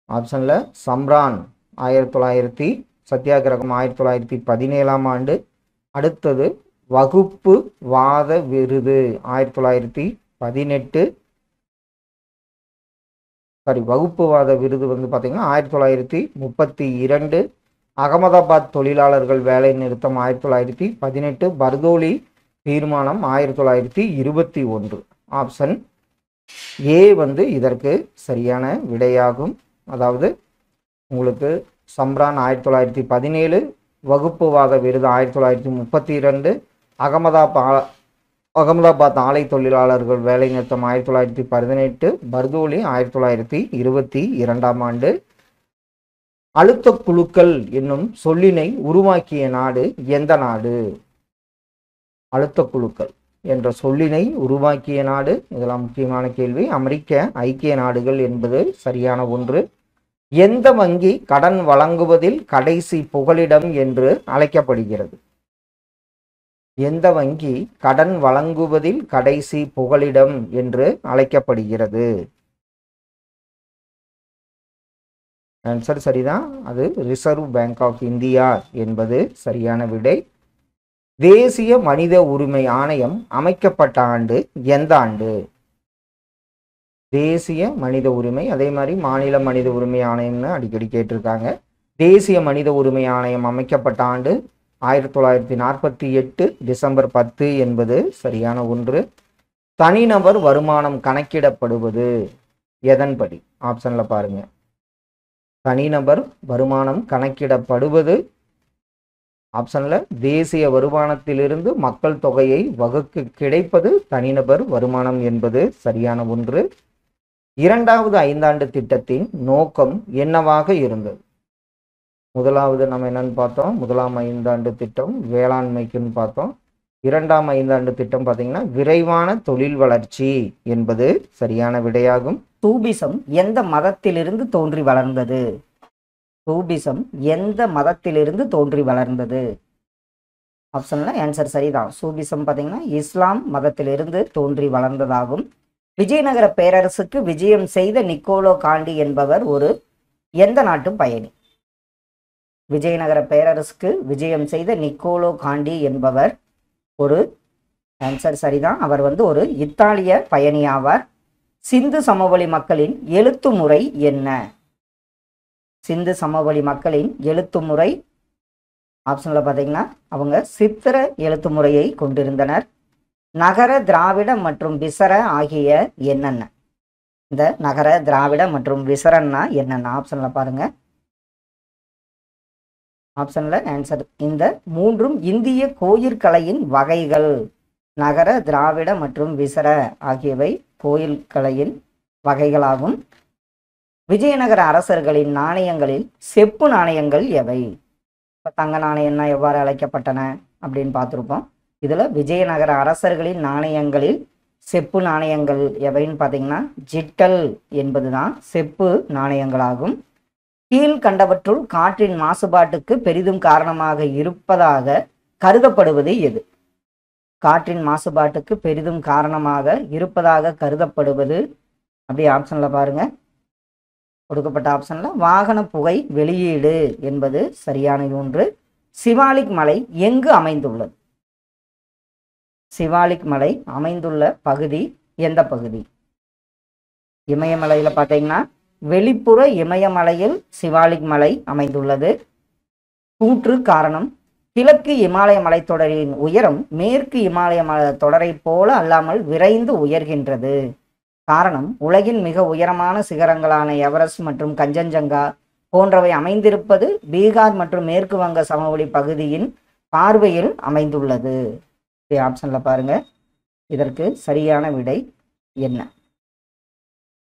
ஆப்ஷன்ல சம்ரான் 1900 சத்தியாகிரகம் 1917ஆம் ஆண்டு. அடுத்தது வகுப்பு வாத விருது 1918. வகுப்புவாத விருது பார்த்தீங்கன்னா 1932. அகமதாபாத் தொழிலாளர்கள் வேலை நிறுத்தம் 1918. பர்தோலி தீர்மானம் 1921. ஆப்ஷன் ஏ இதற்கு சரியான விடையாகும். அதாவது உங்களுக்கு சம்ரான் 1917, வகுப்புவாத விருது 1932, அகமதாபாத் ஆலை தொழிலாளர்கள் வேலை நிறுத்தம் 1918, பர்தோலி 1922ஆம் ஆண்டு. அழுத்த குழுக்கள் என்னும் சொல்லினை உருவாக்கிய நாடு எந்த நாடு? அழுத்த குழுக்கள் என்ற சொல்லினை உருவாக்கிய நாடு, இதெல்லாம் முக்கியமான கேள்வி. அமெரிக்க ஐக்கிய நாடுகள் என்பது சரியான ஒன்று. எந்த வங்கி கடன் வழங்குவதில் கடைசி புகலிடம் என்று அழைக்கப்படுகிறது? எந்த வங்கி கடன் வழங்குவதில் கடைசி புகலிடம் என்று அழைக்கப்படுகிறது? ஆன்சர் சரிதான், அது ரிசர்வ் பேங்க் ஆஃப் இந்தியா என்பது சரியான விடை. தேசிய மனித உரிமை ஆணையம் அமைக்கப்பட்ட ஆண்டு எந்த ஆண்டு? தேசிய மனித உரிமை, அதே மாதிரி மாநில மனித உரிமை ஆணையம்னு அடிக்கடி கேட்டிருக்காங்க. தேசிய மனித உரிமை ஆணையம் அமைக்கப்பட்ட ஆண்டு 1948 டிசம்பர் 10 என்பது சரியான ஒன்று. தனிநபர் வருமானம் கணக்கிடப்படுவது எதன்படி? ஆப்ஷன்ல பாருங்க. தனிநபர் வருமானம் கணக்கிடப்படுவது. ஆப்ஷன்ல தேசிய வருமானத்திலிருந்து மக்கள் தொகையை வகுக்க கிடைப்பது தனிநபர் வருமானம் என்பது சரியான ஒன்று. இரண்டாவது ஐந்தாண்டு திட்டத்தின் நோக்கம் என்னவாக இருந்தது? முதலாவது நம்ம என்னன்னு பார்த்தோம், முதலாம் ஐந்தாண்டு திட்டம் வேளாண்மைக்குன்னு பார்த்தோம். இரண்டாம் ஐந்தாண்டு திட்டம் பார்த்தீங்கன்னா விரைவான தொழில் வளர்ச்சி என்பது சரியான விடையாகும். சூபிசம் எந்த மதத்திலிருந்து தோன்றி வளர்ந்தது? சூபிசம் எந்த மதத்திலிருந்து தோன்றி வளர்ந்தது? ஆப்ஷன்ல ஆன்சர் சரிதான். சூபிசம் பார்த்தீங்கன்னா இஸ்லாம் மதத்திலிருந்து தோன்றி வளர்ந்ததாகும். விஜயநகர பேரரசுக்கு விஜயம் செய்த நிக்கோலோ காண்டி என்பவர் ஒரு எந்த நாட்டு பயணி? விஜயநகர பேரரசுக்கு விஜயம் செய்த நிக்கோலோ காண்டி என்பவர் ஒரு ஆன்சர் சரிதான். அவர் ஒரு இத்தாலிய பயணி ஆவார். சிந்து சமவெளி மக்களின் எழுத்து முறை என்ன? சிந்து சமவெளி மக்களின் எழுத்து முறை ஆப்ஷன்ல பார்த்தீங்கன்னா அவங்க சித்திர எழுத்து முறையை கொண்டிருந்தனர். நகர திராவிட மற்றும் விசர ஆகிய என்னென்ன? இந்த நகர திராவிட மற்றும் விசரன்னா என்னென்ன? ஆப்ஷன்ல பாருங்க. ஆப்ஷன்ல ஆன்சர் இந்த மூன்றும் இந்திய கோயிற்கலையின் வகைகள். நகர திராவிட மற்றும் விசர ஆகியவை கோயில் கலையின் வகைகளாகும். விஜயநகர அரசர்களின் நாணயங்களில் செப்பு நாணயங்கள் எவை? இப்போ தங்க நாணயம்னா எவ்வாறு அழைக்கப்பட்டன அப்படின்னு பார்த்துருப்போம். இதில் விஜயநகர அரசர்களின் நாணயங்களில் செப்பு நாணயங்கள் எவைன்னு பார்த்தீங்கன்னா ஜிட்டல் என்பது தான் செப்பு நாணயங்களாகும். கீழ்கண்டவற்றுள் காற்றின் மாசுபாட்டுக்கு பெரிதும் காரணமாக இருப்பதாக கருதப்படுவது எது? காற்றின் மாசுபாட்டுக்கு பெரிதும் காரணமாக இருப்பதாக கருதப்படுவது அப்படி ஆப்ஷன்ல பாருங்க. கொடுக்கப்பட்ட ஆப்ஷன்ல வாகன புகை வெளியீடு என்பது சரியான ஒன்று. சிவாலிக் மலை எங்கு அமைந்துள்ளது? சிவாலிக் மலை அமைந்துள்ள பகுதி எந்த பகுதி? இமயமலையில பார்த்தீங்கன்னா வெளிப்புற இமயமலையில் சிவாலிக் மலை அமைந்துள்ளது. கூற்று காரணம் கிழக்கு இமாலய மலைத்தொடரின் உயரம் மேற்கு இமாலய தொடரை போல அல்லாமல் விரைந்து உயர்கின்றது. காரணம் உலகின் மிக உயரமான சிகரங்களான எவரெஸ்ட் மற்றும் கஞ்சன்ஜங்கா போன்றவை அமைந்திருப்பது பீகார் மற்றும் மேற்கு வங்க சமவெளி பகுதியின் பார்வையில் அமைந்துள்ளது. ஆப்ஷன்ல பாருங்க. இதற்கு சரியான விடை என்ன?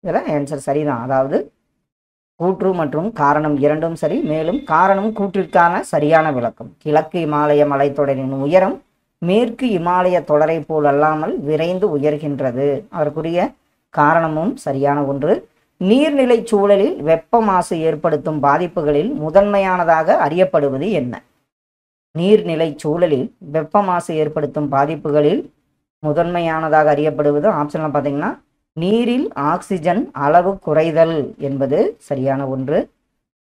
இதெல்லாம் ஆன்சர் சரிதான். அதாவது கூற்று மற்றும் காரணம் இரண்டும் சரி. மேலும் காரணம் கூற்றிற்கான சரியான விளக்கம். கிழக்கு இமாலய மலைத்தொடரின் உயரம் மேற்கு இமாலய தொடரை போல் அல்லாமல் விரைந்து உயர்கின்றது. அதற்குரிய காரணமும் சரியான ஒன்று. நீர்நிலை சூழலில் வெப்ப மாசு ஏற்படுத்தும் பாதிப்புகளில் முதன்மையானதாக அறியப்படுவது என்ன? நீர்நிலை சூழலில் வெப்ப மாசு ஏற்படுத்தும் பாதிப்புகளில் முதன்மையானதாக அறியப்படுவது ஆப்ஷன்ல பார்த்தீங்கன்னா நீரில் ஆக்சிஜன் அளவு குறைதல் என்பது சரியான ஒன்று.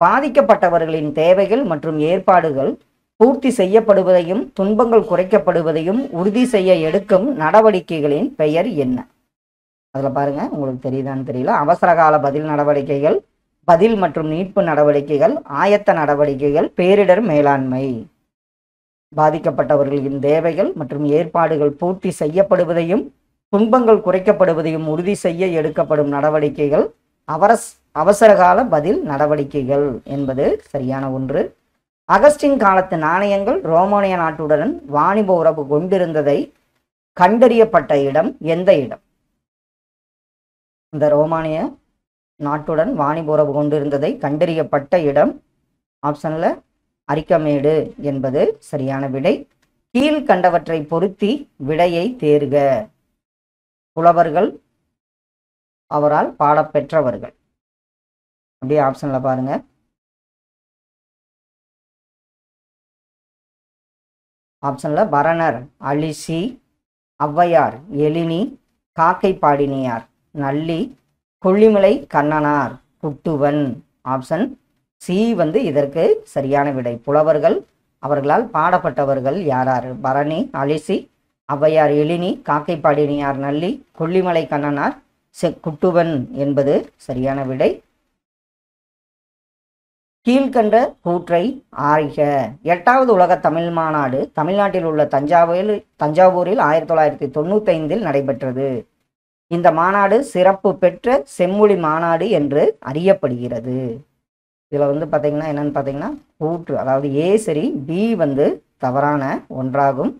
பாதிக்கப்பட்டவர்களின் தேவைகள் மற்றும் ஏற்பாடுகள் பூர்த்தி செய்யப்படுவதையும் துன்பங்கள் குறைக்கப்படுவதையும் உறுதி செய்ய எடுக்கும் நடவடிக்கைகளின் பெயர் என்ன? அதில் பாருங்க, உங்களுக்கு தெரியுதான்னு தெரியல. அவசரகால பதில் நடவடிக்கைகள், பதில் மற்றும் மீட்பு நடவடிக்கைகள், ஆயத்த நடவடிக்கைகள், பேரிடர் மேலாண்மை. பாதிக்கப்பட்டவர்களின் தேவைகள் மற்றும் ஏற்பாடுகள் பூர்த்தி செய்யப்படுவதையும் துன்பங்கள் குறைக்கப்படுவதையும் உறுதி செய்ய எடுக்கப்படும் நடவடிக்கைகள் அவசரகால பதில் நடவடிக்கைகள் என்பது சரியான ஒன்று. அகஸ்டின் காலத்து நாணயங்கள் ரோமானிய நாட்டுடன் வாணிப உறவு கொண்டிருந்ததை கண்டறியப்பட்ட இடம் எந்த இடம்? இந்த ரோமானிய நாட்டுடன் வாணிப உறவு கொண்டிருந்ததை கண்டறியப்பட்ட இடம் ஆப்ஷன்ல அரிக்கமேடு என்பது சரியான விடை. கீழ்கண்டவற்றை பொருத்தி விடையை தேர்க. புலவர்கள், அவரால் பாடப்பெற்றவர்கள். அப்படியே ஆப்ஷன்ல பாருங்க. ஆப்ஷன்ல பரணர் அலிசி, ஔவையார் எழினி, காக்கை பாடினியார் நல்லி, கொல்லிமலை கண்ணனார் குட்டுவன். ஆப்ஷன் சி இதற்கு சரியான விடை. புலவர்கள், அவர்களால் பாடப்பட்டவர்கள் யாராரு? பரணி அலிசி, ஔவையார் எழினி, காக்கை பாடினியார் நல்லி, கொல்லிமலை கண்ணனார் குட்டுவன் என்பது சரியான விடை. கீழ்கண்ட கூற்றை ஆய்க. 8வது உலக தமிழ் மாநாடு தமிழ்நாட்டில் உள்ள தஞ்சாவூரில் 1995 நடைபெற்றது. இந்த மாநாடு சிறப்பு பெற்ற செம்மொழி மாநாடு என்று அறியப்படுகிறது. இதில் வந்து பார்த்தீங்கன்னா என்னன்னு பார்த்தீங்கன்னா கூற்று, அதாவது ஏ சரி, பி வந்து தவறான ஒன்றாகும்.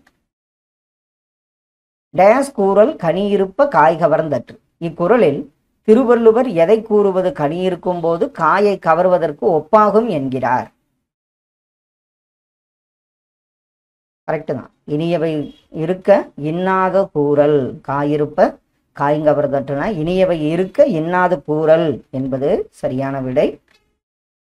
டேஸ் கூறல் கனியிருப்ப காய் கவர்ந்தற்று. இக்குறளில் திருவள்ளுவர் எதை கூறுவது கனியிருக்கும் போது காயை கவர்வதற்கு ஒப்பாகும் என்கிறார்? கரெக்டு தான். இனியவை இருக்க இன்னாத கூறல், காயிருப்ப காய்கவர்தற்றுனா இனியவை இருக்க இன்னாது கூறல் என்பது சரியான விடை.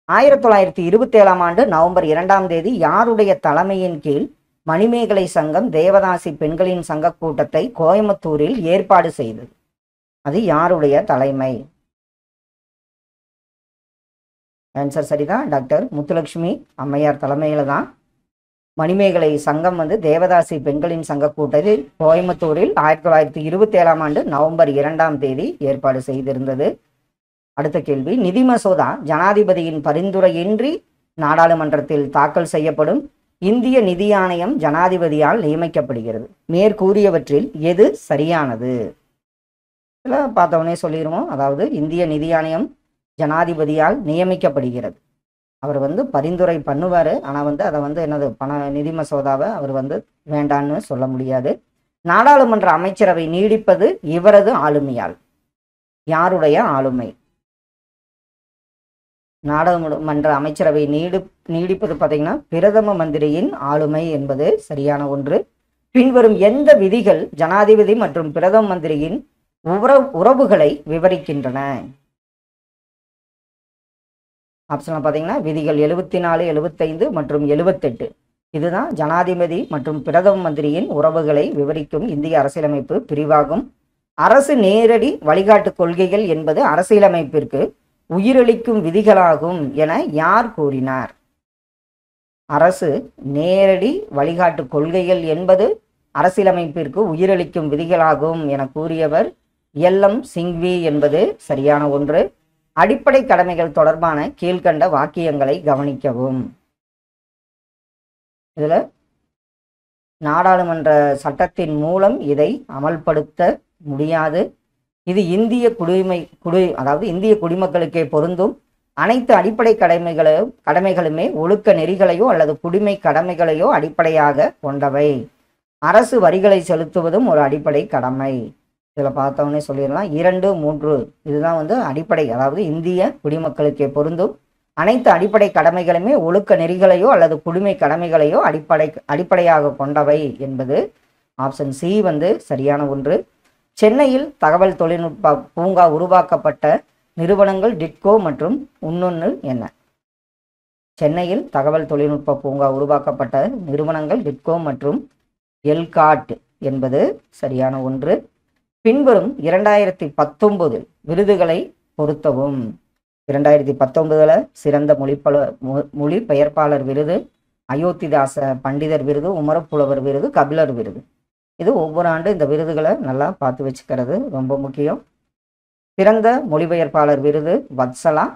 1927ஆம் ஆண்டு நவம்பர் 2ஆம் தேதி யாருடைய தலைமையின் கீழ் மணிமேகலை சங்கம் தேவதாசி பெண்களின் சங்க கூட்டத்தை கோயம்புத்தூரில் ஏற்பாடு செய்தது? அது யாருடைய தலைமை? ஆன்சர் சரிதான், டாக்டர் முத்துலட்சுமி அம்மையார் தலைமையில தான் மணிமேகலை சங்கம் வந்து தேவதாசி பெண்களின் சங்க கூட்டத்தில் கோயம்புத்தூரில் 1927ஆம் ஆண்டு நவம்பர் 2ஆம் தேதி ஏற்பாடு செய்திருந்தது. அடுத்த கேள்வி, நிதி மசோதா ஜனாதிபதியின் பரிந்துரையின்றி நாடாளுமன்றத்தில் தாக்கல் செய்யப்படும். இந்திய நிதி ஆணையம் ஜனாதிபதியால் நியமிக்கப்படுகிறது. மேற்கூறியவற்றில் எது சரியானது? இதில் பார்த்தவொடனே சொல்லிடுவோம். அதாவது இந்திய நிதி ஆணையம் ஜனாதிபதியால் நியமிக்கப்படுகிறது. அவர் வந்து பரிந்துரை பண்ணுவார், ஆனால் வந்து அதை வந்து என்னது நிதி மசோதாவை அவர் வந்து வேண்டான்னு சொல்ல முடியாது. நாடாளுமன்ற அமைச்சரவை நீடிப்பது இவரது ஆளுமையால். யாருடைய ஆளுமை? நாடாளுமன்ற அமைச்சரவை நீடிப்பது பார்த்தீங்கன்னா பிரதம மந்திரியின் ஆளுமை என்பது சரியான ஒன்று. பின்வரும் எந்த விதிகள் ஜனாதிபதி மற்றும் பிரதம மந்திரியின் உறவுகளை விவரிக்கின்றன? ஆப்ஷனில் பார்த்தீங்கன்னா விதிகள் 74, 75 மற்றும் 78. இதுதான் ஜனாதிபதி மற்றும் பிரதம மந்திரியின் உறவுகளை விவரிக்கும் இந்திய அரசியலமைப்பு பிரிவாகும். அரசு நேரடி வழிகாட்டு கொள்கைகள் என்பது அரசியலமைப்பிற்கு உயிரளிக்கும் விதிகளாகும் என யார் கூறினார்? அரசு நேரடி வழிகாட்டு கொள்கைகள் என்பது அரசியலமைப்பிற்கு உயிரளிக்கும் விதிகளாகும் என கூறியவர் எல்.எம். சிங்வி என்பது சரியான ஒன்று. அடிப்படை கடமைகள் தொடர்பான கீழ்கண்ட வாக்கியங்களை கவனிக்கவும். இதுல நாடாளுமன்ற சட்டத்தின் மூலம் இதை அமல்படுத்த முடியாது. இது இந்திய அதாவது இந்திய குடிமக்களுக்கே பொருந்தும். அனைத்து அடிப்படை கடமைகளுமே ஒழுக்க நெறிகளையோ அல்லது குடிமை கடமைகளையோ அடிப்படையாக கொண்டவை. அரசு வரிகளை செலுத்துவதும் ஒரு அடிப்படை கடமை. இதில் பார்த்தோன்னே சொல்லிடலாம் 2, 3 இதுதான் வந்து அடிப்படை, அதாவது இந்திய குடிமக்களுக்கே பொருந்தும். அனைத்து அடிப்படை கடமைகளுமே ஒழுக்க நெறிகளையோ அல்லது குடிமை கடமைகளையோ அடிப்படையாக கொண்டவை என்பது ஆப்ஷன் சி வந்து சரியான ஒன்று. சென்னையில் தகவல் தொழில்நுட்ப பூங்கா உருவாக்கப்பட்ட நிறுவனங்கள் டிட்கோ மற்றும் இன்னொன்று என்ன? சென்னையில் தகவல் தொழில்நுட்ப பூங்கா உருவாக்கப்பட்ட நிறுவனங்கள் டிட்கோ மற்றும் எல்காட் என்பது சரியான ஒன்று. பின்வரும் 2019 விருதுகளை பொருத்தவும். 2019 சிறந்த மொழிபெயர்ப்பாளர் விருது, அயோத்திதாச பண்டிதர் விருது, உமரப்புலவர் விருது, கபிலர் விருது. இது ஒவ்வொரு ஆண்டு இந்த விருதுகளை நல்லா பார்த்து வச்சுக்கிறது ரொம்ப முக்கியம். சிறந்த மொழிபெயர்ப்பாளர் விருது வத்சலா,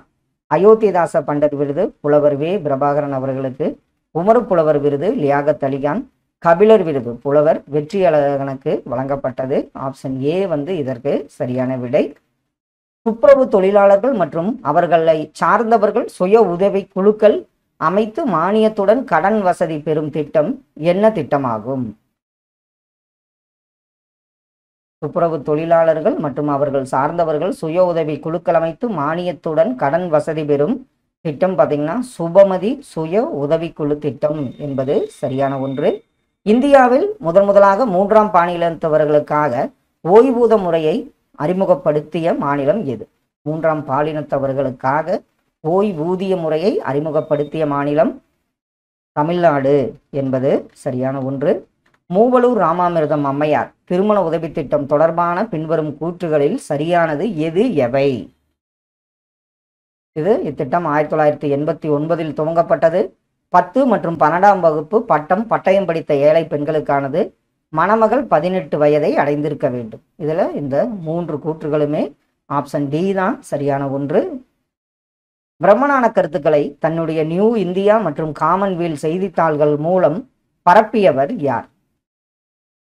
அயோத்திதாச பண்டிதர் விருது புலவர் வே. பிரபாகரன் அவர்களுக்கு, உமரப்புலவர் விருது லியாகத் அலிகான், கபிலர் விருது புலவர் வெற்றியழகனுக்கு வழங்கப்பட்டது. ஆப்ஷன் ஏ வந்து இதற்கு சரியான விடை. துப்புரவு தொழிலாளர்கள் மற்றும் அவர்களை சார்ந்தவர்கள் சுய உதவி குழுக்கள் அமைத்து மானியத்துடன் கடன் வசதி பெறும் திட்டம் என்ன திட்டமாகும்? துப்புரவு தொழிலாளர்கள் மற்றும் அவர்கள் சார்ந்தவர்கள் சுய உதவி குழுக்கள் அமைத்து மானியத்துடன் கடன் வசதி பெறும் திட்டம் பார்த்தீங்கன்னா சுபமதி சுய உதவிக்குழு திட்டம் என்பது சரியான ஒன்று. இந்தியாவில் முதலாக 3ஆம் பாலினத்தவர்களுக்காக ஓய்வூத முறையை அறிமுகப்படுத்திய மாநிலம் எது? 3ஆம் பாலினத்தவர்களுக்காக ஓய்வூதிய முறையை அறிமுகப்படுத்திய மாநிலம் தமிழ்நாடு என்பது சரியான ஒன்று. மூவலூர் ராமாமிர்தம் அம்மையார் திருமண உதவி திட்டம் தொடர்பான பின்வரும் கூற்றுகளில் சரியானது எது எவை? இத்திட்டம் 1989 துவங்கப்பட்டது. 10 மற்றும் 12ஆம் வகுப்பு பட்டயம் படித்த ஏழை பெண்களுக்கானது. மணமகள் 18 வயதை அடைந்திருக்க வேண்டும். இதுல இந்த 3 கூற்றுகளுமே ஆப்ஷன் டி தான் சரியான ஒன்று. பிரம்மணான கருத்துக்களை தன்னுடைய நியூ இந்தியா மற்றும் காமன்வெல்த் செய்தித்தாள்கள் மூலம் பரப்பியவர் யார்?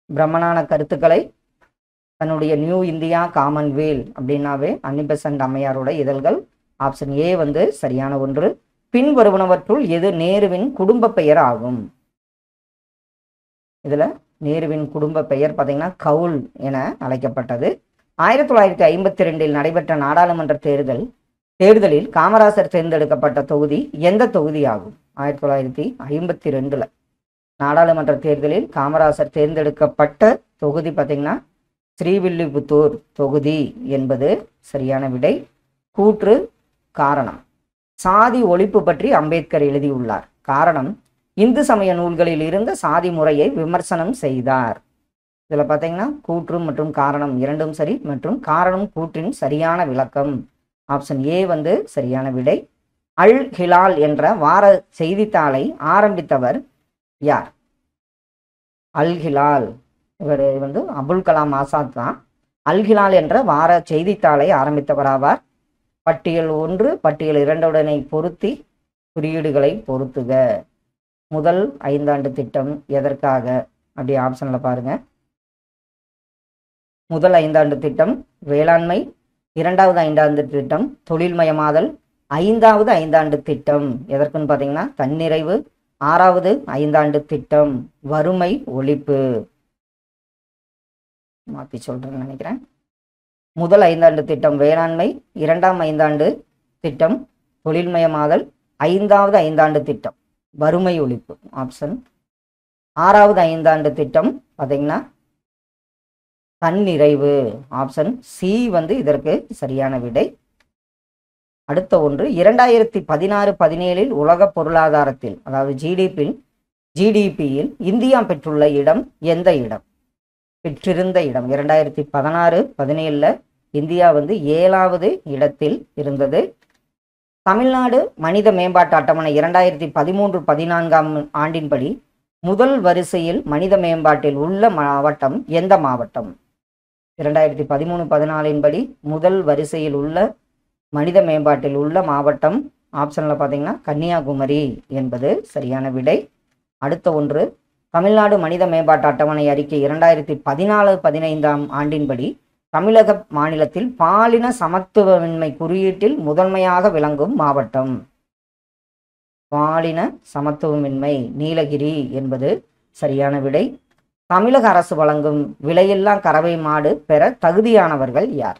பிரம்மணான கருத்துக்களை தன்னுடைய நியூ இந்தியா காமன்வெல் அப்படின்னாவே அன்னிபெசன்ட் அம்மையாரோட இதழ்கள். ஆப்ஷன் ஏ வந்து சரியான ஒன்று. பின் வருவனவற்றுள் எது நேருவின் குடும்ப பெயர் ஆகும்? இதுல நேருவின் குடும்ப பெயர் பார்த்தீங்கன்னா கவுல் என அழைக்கப்பட்டது. 1952 நடைபெற்ற நாடாளுமன்ற தேர்தலில் காமராசர் தேர்ந்தெடுக்கப்பட்ட தொகுதி எந்த தொகுதி ஆகும்? 1952 நாடாளுமன்ற தேர்தலில் காமராசர் தேர்ந்தெடுக்கப்பட்ட தொகுதி பார்த்தீங்கன்னா ஸ்ரீவில்லிபுத்தூர் தொகுதி என்பது சரியான விடை. கூற்று காரணம். சாதி ஒழிப்பு பற்றி அம்பேத்கர் எழுதியுள்ளார். காரணம், இந்து சமய நூல்களில் இருந்த சாதி முறையை விமர்சனம் செய்தார். இதுல பார்த்தீங்கன்னா கூற்று மற்றும் காரணம் இரண்டும் சரி, மற்றும் காரணம் கூற்றின் சரியான விளக்கம். ஆப்ஷன் ஏ வந்து சரியான விடை. அல் ஹிலால் என்ற வார செய்தித்தாளை ஆரம்பித்தவர் யார்? அல் ஹிலால் இவர் வந்து அபுல் கலாம் ஆசாத் தான். அல் ஹிலால் என்ற வார செய்தித்தாளை ஆரம்பித்தவர் ஆவார். பட்டியல் 1 பட்டியல் 2 பொருத்தி குறியீடுகளை பொருத்துக. முதல் 5 ஆண்டு திட்டம் எதற்காக? அப்படி ஆப்ஷன்ல பாருங்க. முதல் 5 ஆண்டு திட்டம் வேளாண்மை, 2வது 5 ஆண்டு திட்டம் தொழில்மயமாதல், 5வது 5 ஆண்டு திட்டம் எதற்குன்னு பார்த்தீங்கன்னா தன்னிறைவு, 6வது 5 ஆண்டு திட்டம் வறுமை ஒழிப்பு. மாற்றி சொல்றேன்னு நினைக்கிறேன். முதல் 5 ஆண்டு திட்டம் வேளாண்மை, 2ஆம் 5 ஆண்டு திட்டம் தொழில்மயமாதல், 5வது 5 ஆண்டு திட்டம் வறுமை ஒழிப்பு. ஆப்ஷன் 6வது 5 ஆண்டு திட்டம் பார்த்தீங்கன்னா தன்னிறைவு. ஆப்ஷன் சி வந்து இதற்கு சரியான விடை. அடுத்த ஒன்று, 2016-17 உலக பொருளாதாரத்தில் அதாவது ஜிடிபியில் இந்தியா பெற்றுள்ள இடம் எந்த இடம்? பெற்றிருந்த இடம் 2016-17 இந்தியா வந்து 7வது இடத்தில் இருந்தது. தமிழ்நாடு மனித மேம்பாட்டு அட்டவணை 2013-14 ஆண்டின்படி முதல் வரிசையில் மனித மேம்பாட்டில் உள்ள மாவட்டம் எந்த மாவட்டம்? 2013-14 படி முதல் வரிசையில் உள்ள மனித மேம்பாட்டில் உள்ள மாவட்டம் ஆப்ஷன்ல பார்த்தீங்கன்னா கன்னியாகுமரி என்பது சரியான விடை. அடுத்த ஒன்று, தமிழ்நாடு மனித மேம்பாட்டு அட்டவணை அறிக்கை 2014-15 ஆண்டின்படி தமிழக மாநிலத்தில் பாலின சமத்துவமின்மை குறியீட்டில் முதன்மையாக விளங்கும் மாவட்டம். பாலின சமத்துவமின்மை நீலகிரி என்பது சரியான விடை. தமிழக அரசு வழங்கும் விலையில்லா கறவை மாடு பெற தகுதியானவர்கள் யார்?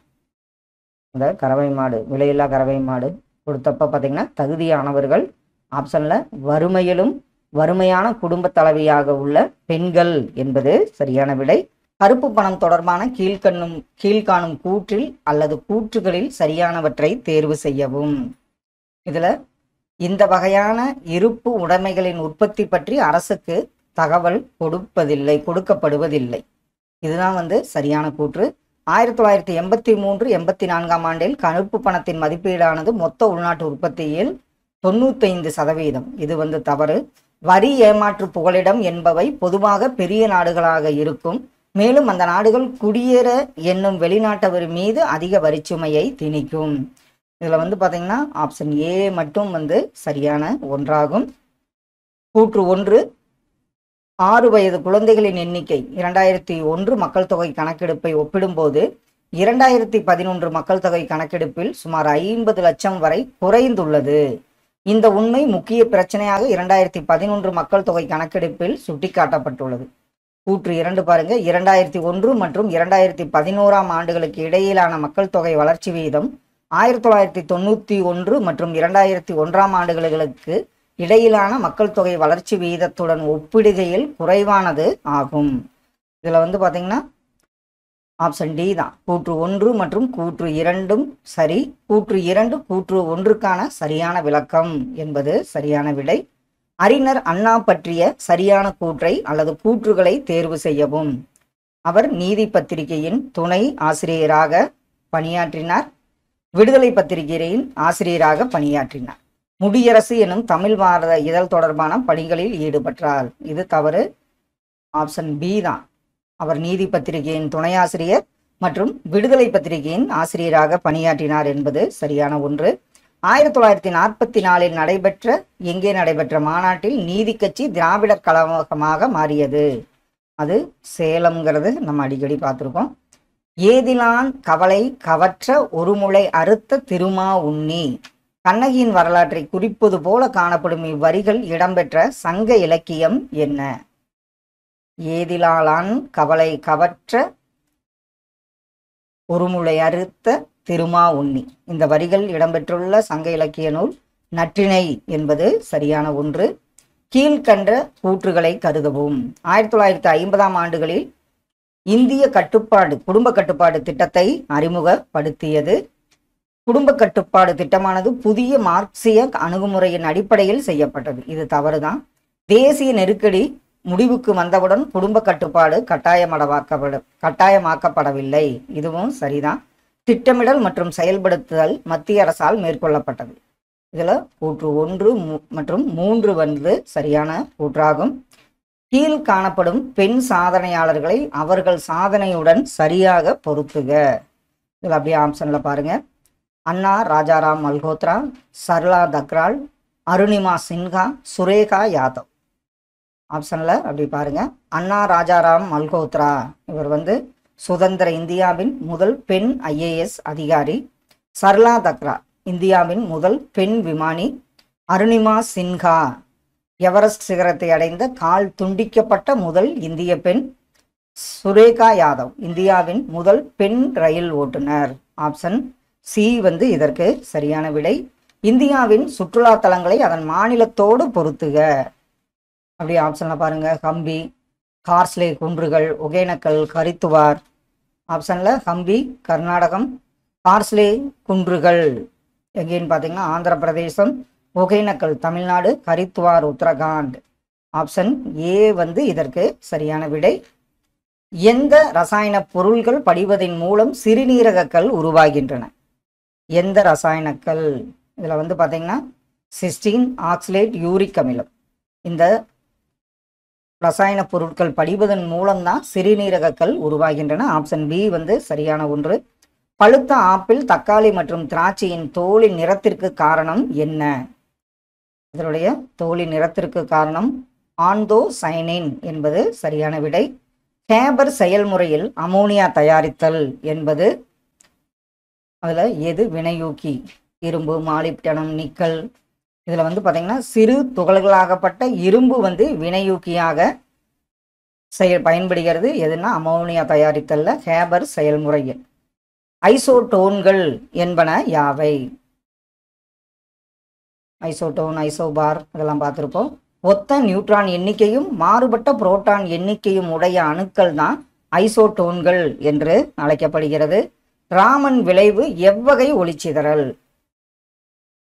இந்த கறவை மாடு விலையில்லா கறவை மாடு கொடுத்தப்ப பார்த்தீங்கன்னா தகுதியானவர்கள் ஆப்ஷன்ல வறுமையான குடும்ப தலைவியாக உள்ள பெண்கள் என்பது சரியான விடை. கருப்பு பணம் தொடர்பான கீழ்காணும் கூற்றில் அல்லது கூற்றுகளில் சரியானவற்றை தேர்வு செய்யவும். இதுல இந்த வகையான இருப்பு உடைமைகளின் உற்பத்தி பற்றி அரசுக்கு தகவல் கொடுக்கப்படுவதில்லை. இதுதான் வந்து சரியான கூற்று. 1983-84 ஆண்டில் கருப்பு பணத்தின் மதிப்பீடானது மொத்த உள்நாட்டு உற்பத்தியில் 95%. இது வந்து தவறு. வரி ஏமாற்று புகலிடம் என்பவை பொதுவாக பெரிய நாடுகளாக இருக்கும். மேலும் அந்த நாடுகள் குடியேற என்னும் வெளிநாட்டவர் மீது அதிக வரிச்சுமையை திணிக்கும். இதுல வந்து பாத்தீங்கன்னா ஆப்ஷன் ஏ மட்டும் வந்து சரியான ஒன்றாகும். கூற்று 1, 6 வயது குழந்தைகளின் எண்ணிக்கை 2001 மக்கள் தொகை கணக்கெடுப்பை ஒப்பிடும்போது 2011 மக்கள் தொகை கணக்கெடுப்பில் சுமார் 50 லட்சம் வரை குறைந்துள்ளது. இந்த உண்மை முக்கிய பிரச்சனையாக 2011 மக்கள் தொகை கணக்கெடுப்பில் சுட்டிக்காட்டப்பட்டுள்ளது. கூற்று 2 பாருங்க. 2001 மற்றும் 2011 ஆண்டுகளுக்கு இடையிலான மக்கள் தொகை வளர்ச்சி வீதம் 1991 மற்றும் 2001 ஆண்டுகளுக்கு இடையிலான மக்கள் தொகை வளர்ச்சி வீதத்துடன் ஒப்பிடுகையில் குறைவானது ஆகும். இதுல வந்து பாத்தீங்கன்னா ஆப்ஷன் டி தான். கூற்று 1 மற்றும் கூற்று 2 சரி. கூற்று 2 கூற்று 1க்கான சரியான விளக்கம் என்பது சரியான விடை. அறிஞர் அண்ணா பற்றிய சரியான கூற்றை அல்லது கூற்றுகளை தேர்வு செய்யவும். அவர் நீதி பத்திரிகையின் துணை ஆசிரியராக பணியாற்றினார். விடுதலை பத்திரிகையின் ஆசிரியராக பணியாற்றினார். முடியரசு எனும் தமிழ் வார இதழ் தொடர்பான பணிகளில் ஈடுபட்டார். இது தவறு. ஆப்ஷன் பி தான். அவர் நீதி பத்திரிகையின் துணை ஆசிரியர் மற்றும் விடுதலை பத்திரிகையின் ஆசிரியராக பணியாற்றினார் என்பது சரியான ஒன்று. 1944 எங்கே நடைபெற்ற மாநாட்டில் நீதி கட்சி திராவிடர் கழகமாக மாறியது? அது சேலம்ங்கிறது நம்ம அடிக்கடி பார்த்துருக்கோம். ஏதிலான் கவலை கவற்ற ஒருமுளை அறுத்த திருமா உண்ணி. கண்ணகியின் வரலாற்றை குறிப்பது போல காணப்படும் இவ்வரிகள் இடம்பெற்ற சங்க இலக்கியம் என்ன? ஏதிலான் கவலை கவற்ற ஒருமுளை அறுத்த திருமா உண்ணி. இந்த வரிகள் இடம்பெற்றுள்ள சங்க இலக்கிய நூல் நற்றிணை என்பது சரியான ஒன்று. கீழ்கண்ட கூற்றுகளை கருதவும். 1950ஆம் ஆண்டுகளில் இந்திய குடும்ப கட்டுப்பாடு திட்டத்தை அறிமுகப்படுத்தியது. குடும்ப கட்டுப்பாடு திட்டமானது புதிய மார்க்சிய அணுகுமுறையின் அடிப்படையில் செய்யப்பட்டது. இது தவறுதான். தேசிய நெருக்கடி முடிவுக்கு வந்தவுடன் குடும்ப கட்டுப்பாடு கட்டாயமாக்கப்படவில்லை. இதுவும் சரிதான். திட்டமிடல் மற்றும் செயல்படுத்துதல் மத்திய அரசால் மேற்கொள்ளப்பட்டது. இதுல கூற்று 1 மற்றும் 3 வந்து சரியான கூற்றாகும். கீழ் காணப்படும் பெண் சாதனையாளர்களை அவர்கள் சாதனையுடன் சரியாக பொருத்துக. இதில் அப்படியே ஆப்ஷன்ல பாருங்க. அண்ணா ராஜாராம் மல்ஹோத்ரா, சரளா தக்ரால், அருணிமா சின்ஹா, சுரேகா யாதவ். ஆப்ஷன்ல அப்படி பாருங்க. அண்ணா ராஜாராம் மல்ஹோத்ரா இவர் வந்து சுதந்திர இந்தியாவின் முதல் பெண் IAS அதிகாரி. சரளா தக்ரா இந்தியாவின் முதல் பெண் விமானி. அருணிமா சின்ஹா எவரெஸ்ட் சிகரத்தை அடைந்த கால் துண்டிக்கப்பட்ட முதல் இந்திய பெண். சுரேகா யாதவ் இந்தியாவின் முதல் பெண் ரயில் ஓட்டுநர். ஆப்ஷன் சி வந்து இதற்கு சரியான விடை. இந்தியாவின் சுற்றுலா தலங்களை அதன் மாநிலத்தோடு பொருத்துக. அப்படியே ஆப்ஷன்ல பாருங்க. ஹம்பி, கார்ஸ்லே குன்றுகள், ஒகேனக்கல், ஹரித்துவார். ஆப்ஷன்ல ஹம்பி கர்நாடகம், கார்ஸ்லே குன்றுகள் எங்கேன்னு பார்த்தீங்கன்னா ஆந்திர பிரதேசம், ஒகேனக்கல் தமிழ்நாடு, ஹரித்துவார் உத்தரகாண்ட். ஆப்ஷன் ஏ வந்து இதற்கு சரியான விடை. எந்த ரசாயன பொருள்கள் படிவதன் மூலம் சிறுநீரகக்கல் உருவாகின்றன? எந்த ரசாயனக்கள்? இதில் வந்து பார்த்தீங்கன்னா சிஸ்டீன், ஆக்சலேட், யூரிக் அமிலம். இந்த ரசாயன பொருட்கள் படிவதன் மூலம்தான் சிறுநீரகக்கல் உருவாகின்றன. ஆப்ஷன் பி வந்து சரியான ஒன்று. பழுத்த ஆப்பிள், தக்காளி மற்றும் திராட்சையின் தோலின் நிறத்திற்கு காரணம் என்ன? இதனுடைய தோலின் நிறத்திற்கு காரணம் ஆந்தோசைனின் என்பது சரியான விடை. ஃபேபர் செயல்முறையில் அமோனியா தயாரித்தல் என்பது அதில் எது வினையூக்கி? இரும்பு, மாலிப்டனம், நிக்கல். இதில் வந்து பார்த்தீங்கன்னா சிறு துகள்களாகப்பட்ட இரும்பு வந்து வினையூக்கியாக பயன்படுகிறது. எதுனா அமோனியா தயாரித்தல்ல ஃபேபர் செயல்முறையில். ஐசோடோன்கள் என்பன யாவை? ஐசோடோன், ஐசோபார் இதெல்லாம் பார்த்துருப்போம். ஒத்த நியூட்ரான் எண்ணிக்கையும் மாறுபட்ட புரோட்டான் எண்ணிக்கையும் உடைய அணுக்கள் தான் ஐசோடோன்கள் என்று அழைக்கப்படுகிறது. ராமன் விளைவு எவ்வகை ஒளிச்சிதறல்?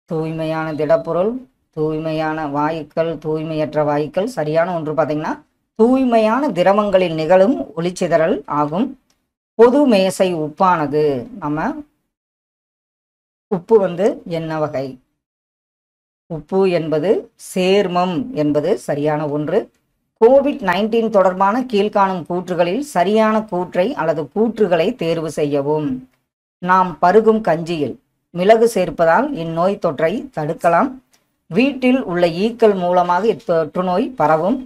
தூய்மையான திடப்பொருள், தூய்மையான வாயுக்கள், தூய்மையற்ற வாயுக்கள். சரியான ஒன்று பார்த்தீங்கன்னா தூய்மையான திரவங்களில் நிகழும் ஒளிச்சிதறல் ஆகும். பொது மேசை உப்பானது, நம்ம உப்பு வந்து என்ன வகை? உப்பு என்பது சேர்மம் என்பது சரியான ஒன்று. COVID-19 தொடர்பான கீழ்காணும் கூற்றுகளில் சரியான கூற்றை அல்லது கூற்றுகளை தேர்வு செய்யவும். நாம் பருகும் கஞ்சியில் மிளகு சேர்ப்பதால் இந்நோய் தொற்றை தடுக்கலாம். வீட்டில் உள்ள ஈக்கள் மூலமாக இத்தொற்று நோய் பரவும்.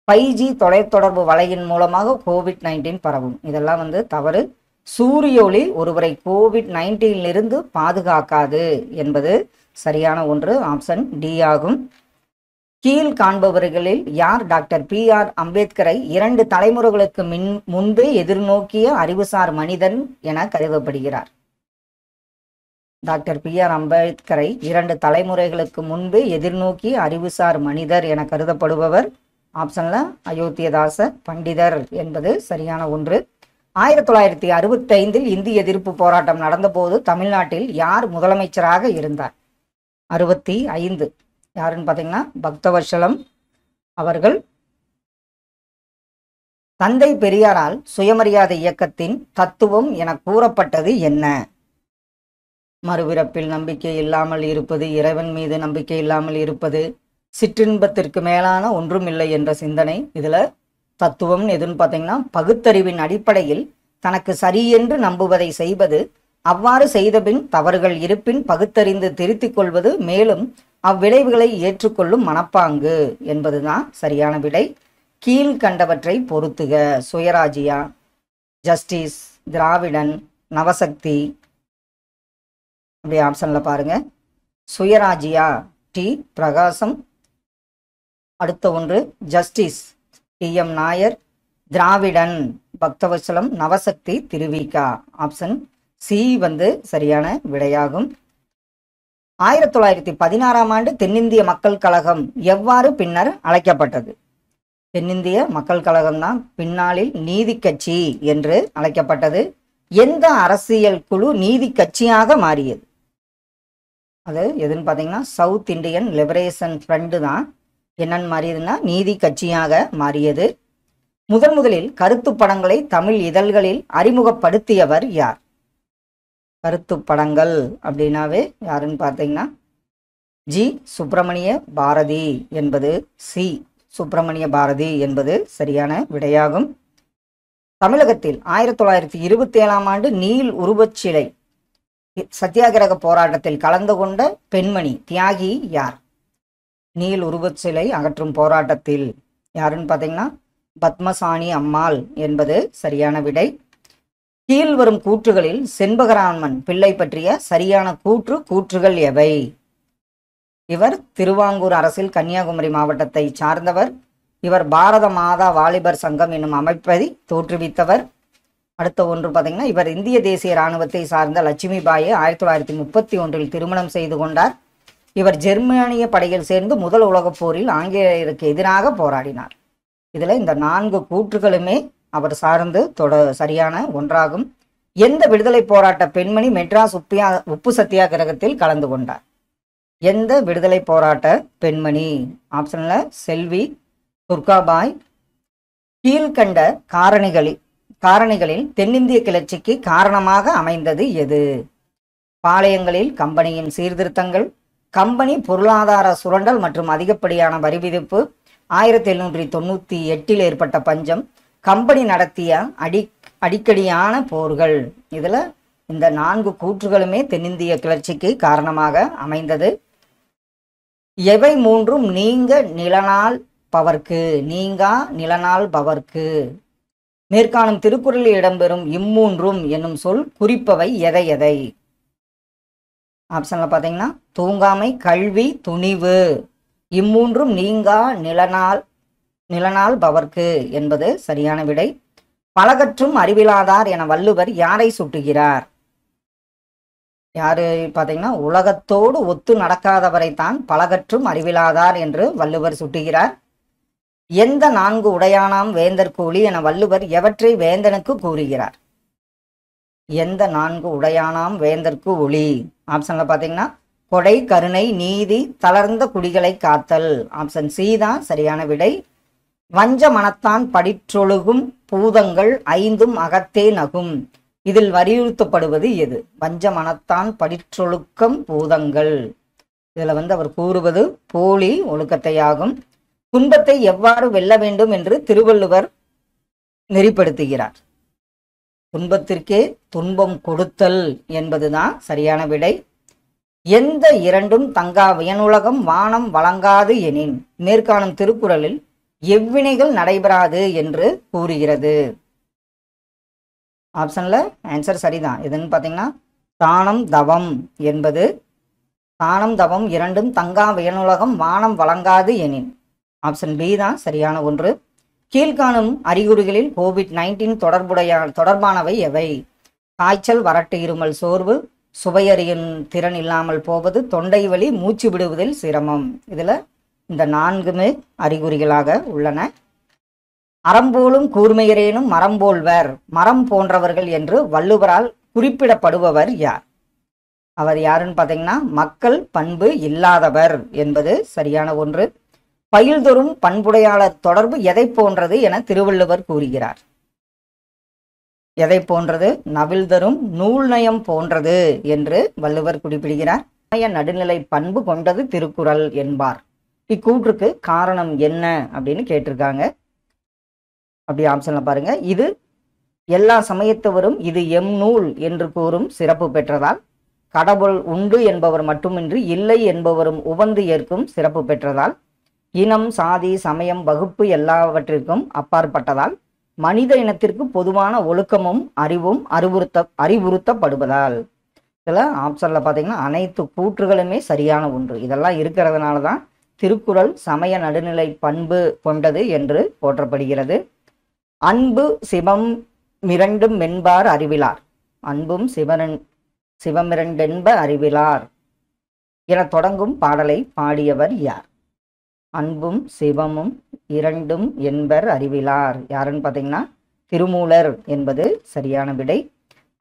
5G தொலைத்தொடர்பு வலையின் மூலமாக COVID-19 பரவும். இதெல்லாம் வந்து தவறு. சூரிய ஒளி ஒருவரை COVID-19 பாதுகாக்காது என்பது சரியான ஒன்று. ஆப்ஷன் டி ஆகும். கீழ் காண்பவர்களில் யார் டாக்டர் PR அம்பேத்கரை 2 தலைமுறைகளுக்கு முன்பே எதிர்நோக்கிய அறிவுசார் மனிதன் என கருதப்படுகிறார்? டாக்டர் PR அம்பேத்கரை 2 தலைமுறைகளுக்கு முன்பே எதிர்நோக்கிய அறிவுசார் மனிதர் என கருதப்படுபவர் ஆப்ஷன்ல அயோத்தியதாச பண்டிதர் என்பது சரியான ஒன்று. 1965 இந்திய எதிர்ப்பு போராட்டம் நடந்தபோது தமிழ்நாட்டில் யார் முதலமைச்சராக இருந்தார்? 65 யாருன்னு பார்த்தீங்கன்னா பக்தவத்சலம் அவர்கள். தந்தை பெரியாரால் சுயமரியாதை இயக்கத்தின் தத்துவம் என கூறப்பட்டது என்ன? மறுபிறப்பில் நம்பிக்கை இல்லாமல் இருப்பது, இறைவன் மீது நம்பிக்கை இல்லாமல் இருப்பது, சிற்றின்பத்திற்கு மேலான ஒன்றுமில்லை என்ற சிந்தனை. இதுல தத்துவம் எதுன்னு பார்த்தீங்கன்னா பகுத்தறிவின் அடிப்படையில் தனக்கு சரியென்று நம்புவதை செய்வது, அவ்வாறு செய்தபின் தவறுகள் இருப்பின் பகுத்தறிந்து திருத்திக் கொள்வது, மேலும் அவ்விளைவுகளை ஏற்றுக்கொள்ளும் மனப்பாங்கு என்பதுதான் சரியான விடை. கீழ்கண்டவற்றை பொருத்துக. சுயராஜ்யா, ஜஸ்டிஸ், திராவிடன், நவசக்தி. அப்படி ஆப்ஷனில் பாருங்க. சுயராஜ்யா டி பிரகாசம். அடுத்த ஒன்று ஜஸ்டிஸ் டி.எம். நாயர். திராவிடன் பக்தவச்சலம். நவசக்தி திருவிகா. ஆப்ஷன் சி சரியான விடையாகும். 1916ஆம் ஆண்டு தென்னிந்திய மக்கள் கழகம் எவ்வாறு பின்னர் அழைக்கப்பட்டது? தென்னிந்திய மக்கள் கழகம் தான் பின்னாளில் நீதி கட்சி என்று அழைக்கப்பட்டது. எந்த அரசியல் குழு நீதி கட்சியாக மாறியது? அது எதுன்னு பார்த்தீங்கன்னா சவுத் இந்தியன் லிபரேஷன் ஃப்ரண்ட் தான் என்னன்னு மாறியதுன்னா நீதி கட்சியாக மாறியது. முதலில் கருத்து படங்களை தமிழ் இதழ்களில் அறிமுகப்படுத்தியவர் யார்? கருத்து படங்கள் அப்படின்னாவே யாருன்னு பார்த்தீங்கன்னா ஜி சுப்பிரமணிய பாரதி என்பது சி சுப்பிரமணிய பாரதி என்பது சரியான விடையாகும். தமிழகத்தில் 1927ஆம் ஆண்டு நீல் உருவச்சிலை சத்தியாகிரக போராட்டத்தில் கலந்து கொண்ட பெண்மணி தியாகி யார்? நீல் உருவச்சிலை அகற்றும் போராட்டத்தில் யாருன்னு பார்த்தீங்கன்னா பத்மசாணி அம்மாள் என்பது சரியான விடை. கீழ்வரும் கூற்றுகளில் செண்பகராமன் பிள்ளை பற்றிய சரியான கூற்றுகள் எவை? இவர் திருவாங்கூர் அரசில் கன்னியாகுமரி மாவட்டத்தை சார்ந்தவர். இவர் பாரத மாதா வாலிபர் சங்கம் என்னும் அமைப்பை தோற்றுவித்தவர். அடுத்த ஒன்று பார்த்தீங்கன்னா இவர் இந்திய தேசிய இராணுவத்தை சார்ந்த லட்சுமிபாயை 1931இல் திருமணம் செய்து கொண்டார். இவர் ஜெர்மானிய படையில் சேர்ந்து முதல் உலகப் போரில் ஆங்கிலேயருக்கு எதிராக போராடினார். இதில் இந்த 4 கூற்றுகளுமே அவர் சார்ந்து சரியான ஒன்றாகும். எந்த விடுதலை போராட்ட பெண்மணி மெட்ராஸ் உப்பு சத்தியாகிரகத்தில் கலந்து கொண்டார்? எந்த விடுதலை போராட்ட பெண்மணி? ஆப்ஷன்ல செல்வி துர்காபாய். கீழ்கண்ட காரணிகளில் தென்னிந்திய கிளர்ச்சிக்கு காரணமாக அமைந்தது எது? பாளையங்களில் கம்பெனியின் சீர்திருத்தங்கள், கம்பெனி பொருளாதார சுரண்டல் மற்றும் அதிகப்படியான வரி விதிப்பு, 1798இல் ஏற்பட்ட பஞ்சம், கம்பெனி நடத்திய அடிக்கடியான போர்கள். இதில் இந்த 4 கூற்றுகளுமே தென்னிந்திய கிளர்ச்சிக்கு காரணமாக அமைந்தது. எவை மூன்றும் நீங்கா நிலநாள் பவர்க்கு? மேற்காணும் திருக்குறளில் இடம்பெறும் இம்மூன்றும் என்னும் சொல் குறிப்பவை எதை? ஆப்ஷன்ல பார்த்தீங்கன்னா தூங்காமை, கல்வி, துணிவு. இம்மூன்றும் நீங்கா நிலநாள் பவர்க்கு என்பது சரியான விடை. பலகற்றும் அறிவிலாதார் என வள்ளுவர் யாரை சுட்டுகிறார்? யாரு பார்த்தீங்கன்னா உலகத்தோடு ஒத்து நடக்காதவரைத்தான் பலகற்றும் அறிவிலாதார் என்று வள்ளுவர் சுட்டுகிறார். எந்த 4 உடையானாம் வேந்தற்கு ஒளி என வள்ளுவர் எவற்றை வேந்தனுக்கு கூறுகிறார்? எந்த 4 உடையானாம் வேந்தற்கு ஒளி? ஆப்ஷன்ல பார்த்தீங்கன்னா கொடை, கருணை, நீதி, தளர்ந்த குடிகளை காத்தல். ஆப்ஷன் சி தான் சரியான விடை. வஞ்ச மனத்தான் படிற்றொழுகும் பூதங்கள் 5ம் அகத்தே நகும். இதில் வலியுறுத்தப்படுவது எது? வஞ்ச மனத்தான் படிற்றொழுக்கம் பூதங்கள். இதில் அவர் கூறுவது போலி ஒழுக்கத்தையாகும். துன்பத்தை எவ்வாறு வெல்ல வேண்டும் என்று திருவள்ளுவர் நெறிப்படுத்துகிறார்? துன்பத்திற்கே துன்பம் கொடுத்தல் என்பதுதான் சரியான விடை. எந்த 2ம் தங்கா வியனுலகம் வானம் வழங்காது எனின் மேற்காணும் திருக்குறளில் எவ்வினைகள் நடைபெறாது என்று கூறுகிறது? ஆப்ஷன்ல ஆன்சர் சரிதான். எதுன்னு பார்த்தீங்கன்னா தானம், தவம் என்பது. தானம், தவம் 2ம் தங்கா வியனுலகம் வானம் வழங்காது எனின். ஆப்ஷன் பி தான் சரியான ஒன்று. கீழ்காணும் அறிகுறிகளில் COVID-19 தொடர்பானவை எவை? காய்ச்சல், வறட்டு, இருமல், சோர்வு, சுவையறியும் திறன் இல்லாமல் போவது, தொண்டை வலி, மூச்சு விடுவதில் சிரமம். இதில் இந்த 4மே அறிகுறிகளாக உள்ளன. அறம்போலும் கூர்மையரேனும் மரம்போல்வர், மரம் போன்றவர்கள் என்று வள்ளுவரால் குறிப்பிடப்படுபவர் யார்? அவர் யாருன்னு பார்த்தீங்கன்னா மக்கள் பண்பு இல்லாதவர் என்பது சரியான ஒன்று. பயில்தொறும் பண்புடையாளர் தொடர்பு எதை போன்றது என திருவள்ளுவர் கூறுகிறார்? எதை போன்றது? நவில்தரும் நூல் நயம் போன்றது என்று வள்ளுவர் குறிப்பிடுகிறார். நடுநிலை பண்பு கொண்டது திருக்குறள் என்பார். இக்கூற்றுக்கு காரணம் என்ன அப்படின்னு கேட்டிருக்காங்க. அப்படி ஆப்ஷன்ல பாருங்க. இது எல்லா சமயத்தவரும் இது எம் நூல் என்று கூறும் சிறப்பு பெற்றதால், கடவுள் உண்டு என்பவர் மட்டுமின்றி இல்லை என்பவரும் உவந்து ஏற்கும் சிறப்பு பெற்றதால், இனம், சாதி, சமயம், வகுப்பு எல்லாவற்றிற்கும் அப்பாற்பட்டதால், மனித இனத்திற்கு பொதுவான ஒழுக்கமும் அறிவும் அறிவுறுத்தப்படுவதால். இதில் ஆப்ஷனில் பார்த்தீங்கன்னா அனைத்து கூற்றுகளுமே சரியான ஒன்று. இதெல்லாம் இருக்கிறதுனால தான் திருக்குறள் சமய நடுநிலை பண்பு கொண்டது என்று போற்றப்படுகிறது. அன்பு சிவம் மிரண்டும் மென்பார் அறிவிலார். அன்பும் சிவமிரண்டென்ப அறிவிலார் என தொடங்கும் பாடலை பாடியவர் யார்? அன்பும் சிவமும் இரண்டும் என்பர் அறிவிலார். யாருன்னு பார்த்தீங்கன்னா திருமூலர் என்பது சரியான விடை.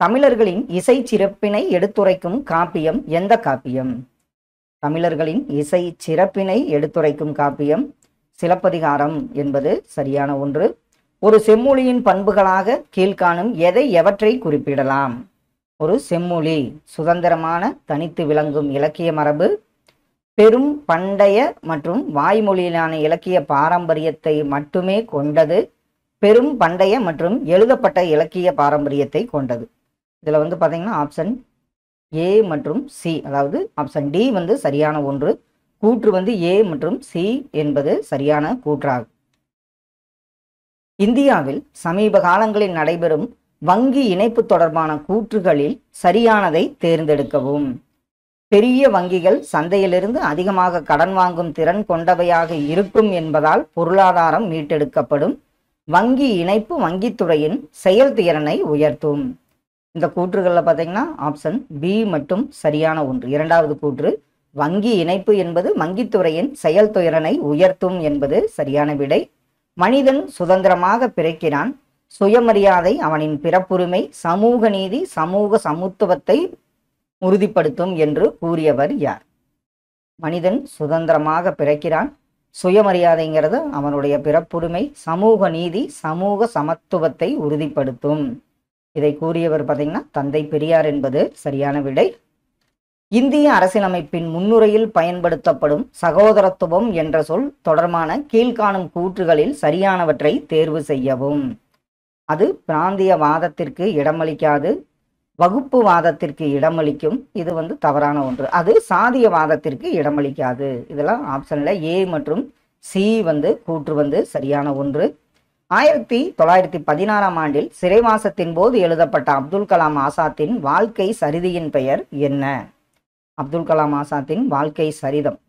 தமிழர்களின் இசை சிறப்பினை எடுத்துரைக்கும் காப்பியம் எந்த காப்பியம்? தமிழர்களின் இசை சிறப்பினை எடுத்துரைக்கும் காப்பியம் சிலப்பதிகாரம் என்பது சரியான ஒன்று. ஒரு செம்மொழியின் பண்புகளாக கீழ்காணும் எவற்றை குறிப்பிடலாம்? ஒரு செம்மொழி சுதந்திரமான தனித்து விளங்கும் இலக்கிய மரபு, பெரும் பண்டைய மற்றும் வாய்மொழியிலான இலக்கிய பாரம்பரியத்தை மட்டுமே கொண்டது, பெரும் பண்டைய மற்றும் எழுதப்பட்ட இலக்கிய பாரம்பரியத்தை கொண்டது. இதில் வந்து பார்த்தீங்கன்னா ஆப்ஷன் ஏ மற்றும் சி, அதாவது ஆப்ஷன் டி வந்து சரியான ஒன்று. கூற்று வந்து ஏ மற்றும் சி என்பது சரியான கூற்றாகும். இந்தியாவில் சமீப காலங்களில் நடைபெறும் வங்கி இணைப்பு தொடர்பான கூற்றுகளில் சரியானதை தேர்ந்தெடுக்கவும். பெரிய வங்கிகள் சந்தையிலிருந்து அதிகமாக கடன் வாங்கும் திறன் கொண்டவையாக இருக்கும் என்பதால் பொருளாதாரம் மீட்டெடுக்கப்படும். வங்கி இணைப்பு வங்கித்துறையின் செயல்திறனை உயர்த்தும். இந்த கூற்றுகளில் பார்த்தீங்கன்னா ஆப்ஷன் பி மட்டும் சரியான ஒன்று. இரண்டாவது கூற்று வங்கி இணைப்பு என்பது வங்கித்துறையின் செயல்திறனை உயர்த்தும் என்பது சரியான விடை. மனிதன் சுதந்திரமாக பிறக்கிறான். சுயமரியாதை அவனின் பிறப்புரிமை, சமூக நீதி, சமூக சமத்துவத்தை உறுதிப்படுத்தும் என்று கூறியவர் யார்? மனிதன் சுதந்திரமாக பிறக்கிறான், சுயமரியாதைங்கிறது அவனுடைய பிறப்புரிமை, சமூக நீதி, சமூக சமத்துவத்தை உறுதிப்படுத்தும். இதை கூறியவர் பார்த்தீங்கன்னா தந்தை பெரியார் என்பது சரியான விடை. இந்திய அரசியலமைப்பின் முன்னுரையில் பயன்படுத்தப்படும் சகோதரத்துவம் என்ற சொல் தொடர்பான கீழ்காணும் கூற்றுகளில் சரியானவற்றை தேர்வு செய்யவும். அது பிராந்தியவாதத்திற்கு இடமளிக்காது, வகுப்புவாதத்திற்கு இடமளிக்கும். இது வந்து தவறான ஒன்று. அது சாதியவாதத்திற்கு இடமளிக்காது. இதெல்லாம் ஆப்ஷனில் ஏ மற்றும் சி வந்து கூற்று வந்து சரியான ஒன்று. 1916ஆம் ஆண்டில் சிறைவாசத்தின் போது எழுதப்பட்ட அப்துல் கலாம் ஆசாத்தின் வாழ்க்கை சரிதியின் பெயர் என்ன? அப்துல் கலாம் ஆசாத்தின் வாழ்க்கை சரிதம்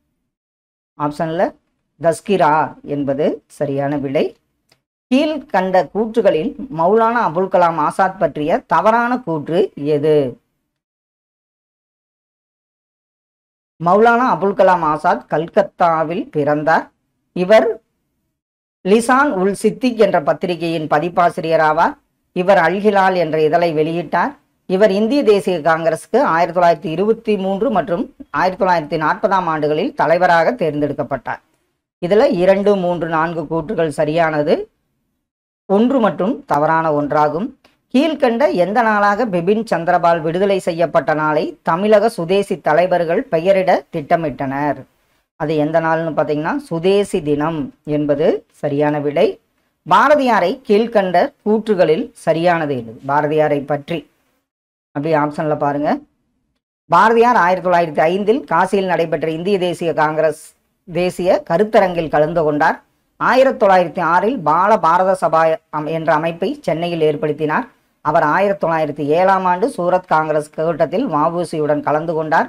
ஆப்ஷனில் தஸ்கிரா என்பது சரியான விடை. கீழ்கண்ட கூற்றுகளில் மௌலானா அபுல் கலாம் ஆசாத் பற்றிய தவறான கூற்று எது? மௌலானா அபுல் கலாம் ஆசாத் கல்கத்தாவில் பிறந்தார். இவர் லிசான் உல் சித்திக் என்ற பத்திரிகையின் பதிப்பாசிரியர் ஆவார். இவர் அல்ஹிலால் என்ற இதழை வெளியிட்டார். இவர் இந்திய தேசிய காங்கிரஸுக்கு 1923 மற்றும் 1940ஆம் ஆண்டுகளில் தலைவராக தேர்ந்தெடுக்கப்பட்டார். இதில் 2, 3, 4 கூற்றுகள் சரியானது, 1 மற்றும் தவறான ஒன்றாகும். கீழ்கண்ட எந்த நாளாக பிபின் சந்திரபால் விடுதலை செய்யப்பட்ட நாளை தமிழக சுதேசி தலைவர்கள் பெயரிட திட்டமிட்டனர்? அது எந்த நாள்னு பார்த்தீங்கன்னா சுதேசி தினம் என்பது சரியான விடை. பாரதியாரை கீழ்கண்ட கூற்றுகளில் சரியானது எது? பாரதியாரை பற்றி அப்படி ஆப்ஷனில் பாருங்க. பாரதியார் 1905இல் காசியில் நடைபெற்ற இந்திய தேசிய காங்கிரஸ் தேசிய கருத்தரங்கில் கலந்து கொண்டார். 1906இல் பால பாரத சபா என்ற அமைப்பை சென்னையில் ஏற்படுத்தினார். அவர் 1907ஆம் ஆண்டு சூரத் காங்கிரஸ் கூட்டத்தில் வ.உ.சி.யுடன் கலந்து கொண்டார்.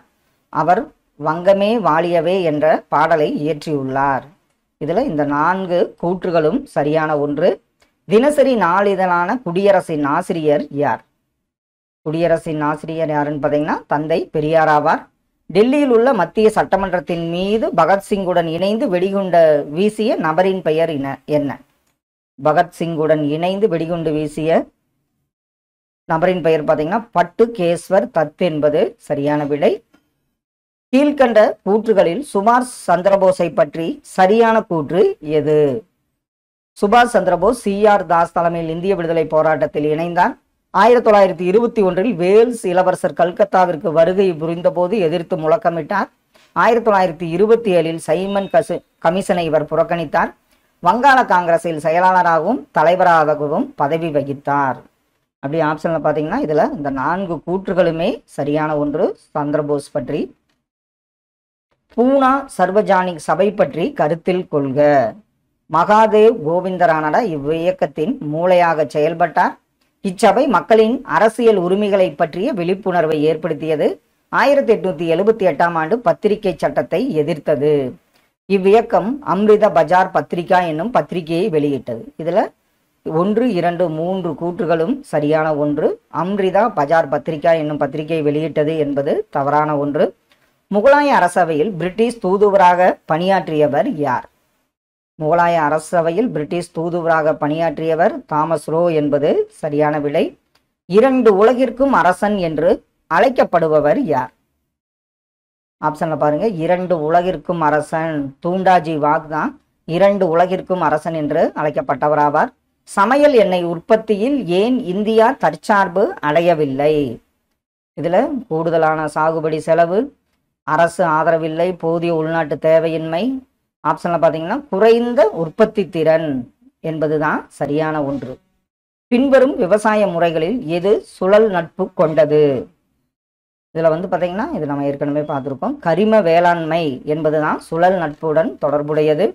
அவர் வங்கமே வாழியவே என்ற பாடலை இயற்றியுள்ளார். இதில் இந்த 4 கூற்றுகளும் சரியான ஒன்று. தினசரி நாளிதழான குடியரசின் ஆசிரியர் யார்? குடியரசின் ஆசிரியர் யாருன்னு பார்த்தீங்கன்னா தந்தை பெரியார் ஆவார். டெல்லியில் உள்ள மத்திய சட்டமன்றத்தின் மீது பகத்சிங்குடன் இணைந்து வெடிகுண்டு வீசிய நபரின் பெயர் என்ன? பகத்சிங்குடன் இணைந்து வெடிகுண்டு வீசிய நபரின் பெயர் பார்த்தீங்கன்னா பட்டுகேஸ்வர் தத் என்பது சரியான விடை. கீழ்கண்ட கூற்றுகளில் சுபாஷ் சந்திரபோஸை பற்றி சரியான கூற்று எது? சுபாஷ் சந்திரபோஸ் C.R. தாஸ் தலைமையில் இந்திய விடுதலை போராட்டத்தில் இணைந்தார். 1921இல் வேல்ஸ் இளவரசர் கல்கத்தாவிற்கு வருகை புரிந்தபோது எதிர்த்து முழக்கமிட்டார். 1927இல் சைமன் கமிஷனை இவர் புறக்கணித்தார். வங்காள காங்கிரஸில் செயலாளராகவும் தலைவராகவும் பதவி வகித்தார். அப்படி ஆப்ஷனில் பார்த்தீங்கன்னா இதில் இந்த 4 கூற்றுகளுமே சரியான ஒன்று. சந்திரபோஸ் பற்றி. பூனா சர்வஜானிக் சபை பற்றி கருத்தில் கொள்க. மகாதேவ் கோவிந்தரானடா இவ்வியக்கத்தின் மூளையாக செயல்பட்டார். இச்சபை மக்களின் அரசியல் உரிமைகளை பற்றிய விழிப்புணர்வை ஏற்படுத்தியது. 1878ஆம் ஆண்டு பத்திரிகை சட்டத்தை எதிர்த்தது. இவ்வியக்கம் அம்ரித பஜார் பத்திரிகா என்னும் பத்திரிகையை வெளியிட்டது. இதுல 1, 2, 3 கூற்றுகளும் சரியான ஒன்று. அம்ரிதா பஜார் பத்திரிகா என்னும் பத்திரிகையை வெளியிட்டது என்பது தவறான ஒன்று. முகலாய அரசவையில் பிரிட்டிஷ் தூதுவராக பணியாற்றியவர் யார்? முகலாய அரசவையில் பிரிட்டிஷ் தூதுவராக பணியாற்றியவர் தாமஸ் ரோ என்பது சரியான விடை. 2 உலகிற்கும் அரசன் என்று அழைக்கப்படுபவர் யார்? ஆப்ஷன்ல பாருங்க, 2 உலகிற்கும் அரசன் தூண்டாஜி வாக் தான் 2 உலகிற்கும் அரசன் என்று அழைக்கப்பட்டவராவார். சமையல் எண்ணெய் உற்பத்தியில் ஏன் இந்தியா தற்சார்பு அடையவில்லை? இதுல கூடுதலான சாகுபடி செலவு, அரசு ஆதரவில்லை, போதிய உள்நாட்டு தேவையின்மை. ஆப்ஷன்ல பாத்தீங்கன்னா குறைந்த உற்பத்தி திறன் என்பதுதான் சரியான ஒன்று. பின்வரும் விவசாய முறைகளில் எது சுழல் நட்பு கொண்டது? இதுல பாத்தீங்கன்னா இது நம்ம ஏற்கனவே பார்த்திருக்கோம். கரிம வேளாண்மை என்பதுதான் சுழல் நட்புடன் தொடர்புடையது.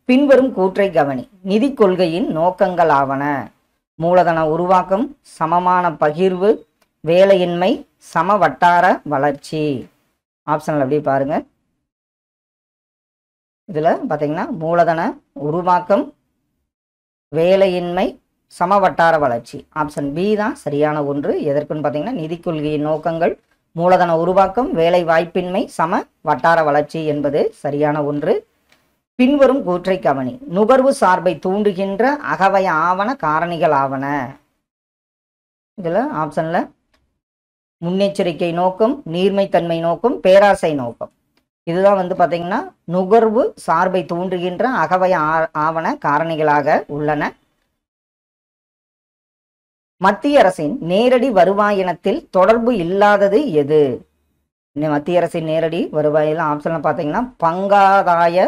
பின்வரும் கூற்றை கவனி. நிதி கொள்கையின் நோக்கங்கள் ஆவன: மூலதன உருவாக்கம், சமமான பகிர்வு, வேலையின்மை, சம வட்டார வளர்ச்சி. ஆப்ஷன்ல அப்படி பாருங்க. இதுல பாத்தீங்கன்னா மூலதன உருவாக்கம், வேலையின்மை, சம வட்டார வளர்ச்சி. ஆப்ஷன் பி தான் சரியான ஒன்று. எதற்குன்னு பாத்தீங்கன்னா நிதி கொள்கையின் நோக்கங்கள், மூலதன உருவாக்கம், வேலை வாய்ப்பின்மை, சம வட்டார வளர்ச்சி என்பது சரியான ஒன்று. பின்வரும் கூற்றை கவனி. நுகர்வு சார்பை தூண்டுகின்ற அகவய ஆவண காரணிகள் ஆவன. இதுல ஆப்ஷன்ல முன்னெச்சரிக்கை நோக்கம், நீர்மைத்தன்மை நோக்கம், பேராசை நோக்கம். இதுதான் பாத்தீங்கன்னா நுகர்வு சார்பை தூண்டுகின்ற அகவய ஆவண காரணிகளாக உள்ளன. மத்திய அரசின் நேரடி வருவாயினத்தில் தொடர்பு இல்லாதது எது? மத்திய அரசின் நேரடி வருவாயில் ஆப்ஷன்ல பாத்தீங்கன்னா பங்காதாய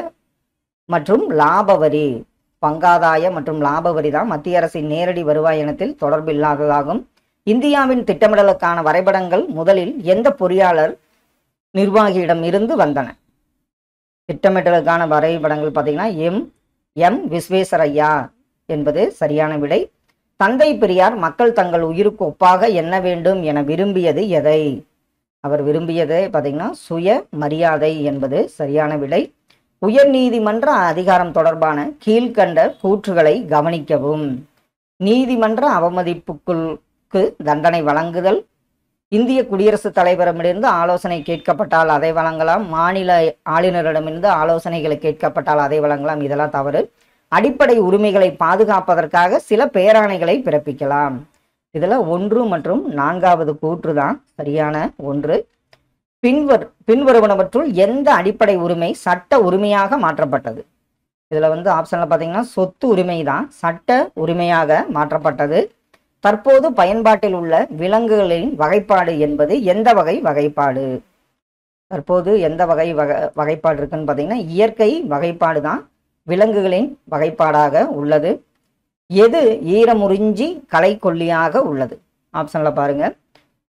மற்றும் லாப வரி. பங்காதாய மற்றும் லாப வரி தான் மத்திய அரசின் நேரடி வருவாயினத்தில் தொடர்பு இல்லாததாகும். இந்தியாவின் திட்டமிடலுக்கான வரைபடங்கள் முதலில் எந்த பொறியாளர் நிர்வாகியிடம் இருந்து வந்தன? திட்டமிடலுக்கான வரைபடங்கள் பார்த்தீங்கன்னா எம் விஸ்வேஸ்வரய்யா என்பது சரியான விடை. தந்தை பெரியார் மக்கள் தங்கள் உயிருக்கு ஒப்பாக எண்ண வேண்டும் என விரும்பியது எதை? அவர் விரும்பியதை பார்த்தீங்கன்னா சுய மரியாதை என்பது சரியான விடை. உயர் நீதிமன்ற அதிகாரம் தொடர்பான கீழ்கண்ட கூற்றுகளை கவனிக்கவும். நீதிமன்ற அவமதிப்புக்கு தண்டனை வழங்குதல், இந்திய குடியரசுத் தலைவரிடமிருந்து ஆலோசனை கேட்கப்பட்டால் அதை வழங்கலாம், மாநில ஆளுநரிடமிருந்து ஆலோசனைகளை கேட்கப்பட்டால் அதை வழங்கலாம், இதெல்லாம் தவறு. அடிப்படை உரிமைகளை பாதுகாப்பதற்காக சில பேராணைகளை பிறப்பிக்கலாம். இதுல 1 மற்றும் 4வது கூற்று தான் சரியான ஒன்று. பின்வருவனவற்றுள் எந்த அடிப்படை உரிமை சட்ட உரிமையாக மாற்றப்பட்டது? இதுல ஆப்ஷன்ல பாத்தீங்கன்னா சொத்து உரிமை தான் சட்ட உரிமையாக மாற்றப்பட்டது. தற்போது பயன்பாட்டில் உள்ள விலங்குகளின் வகைப்பாடு என்பது எந்த வகை வகைப்பாடு? தற்போது எந்த வகைப்பாடு இருக்குன்னு பாத்தீங்கன்னா இயற்கை வகைப்பாடு தான் விலங்குகளின் வகைப்பாடாக உள்ளது. எது ஈரமுறிஞ்சி களைக்கொல்லியாக உள்ளது? ஆப்ஷன்ல பாருங்க,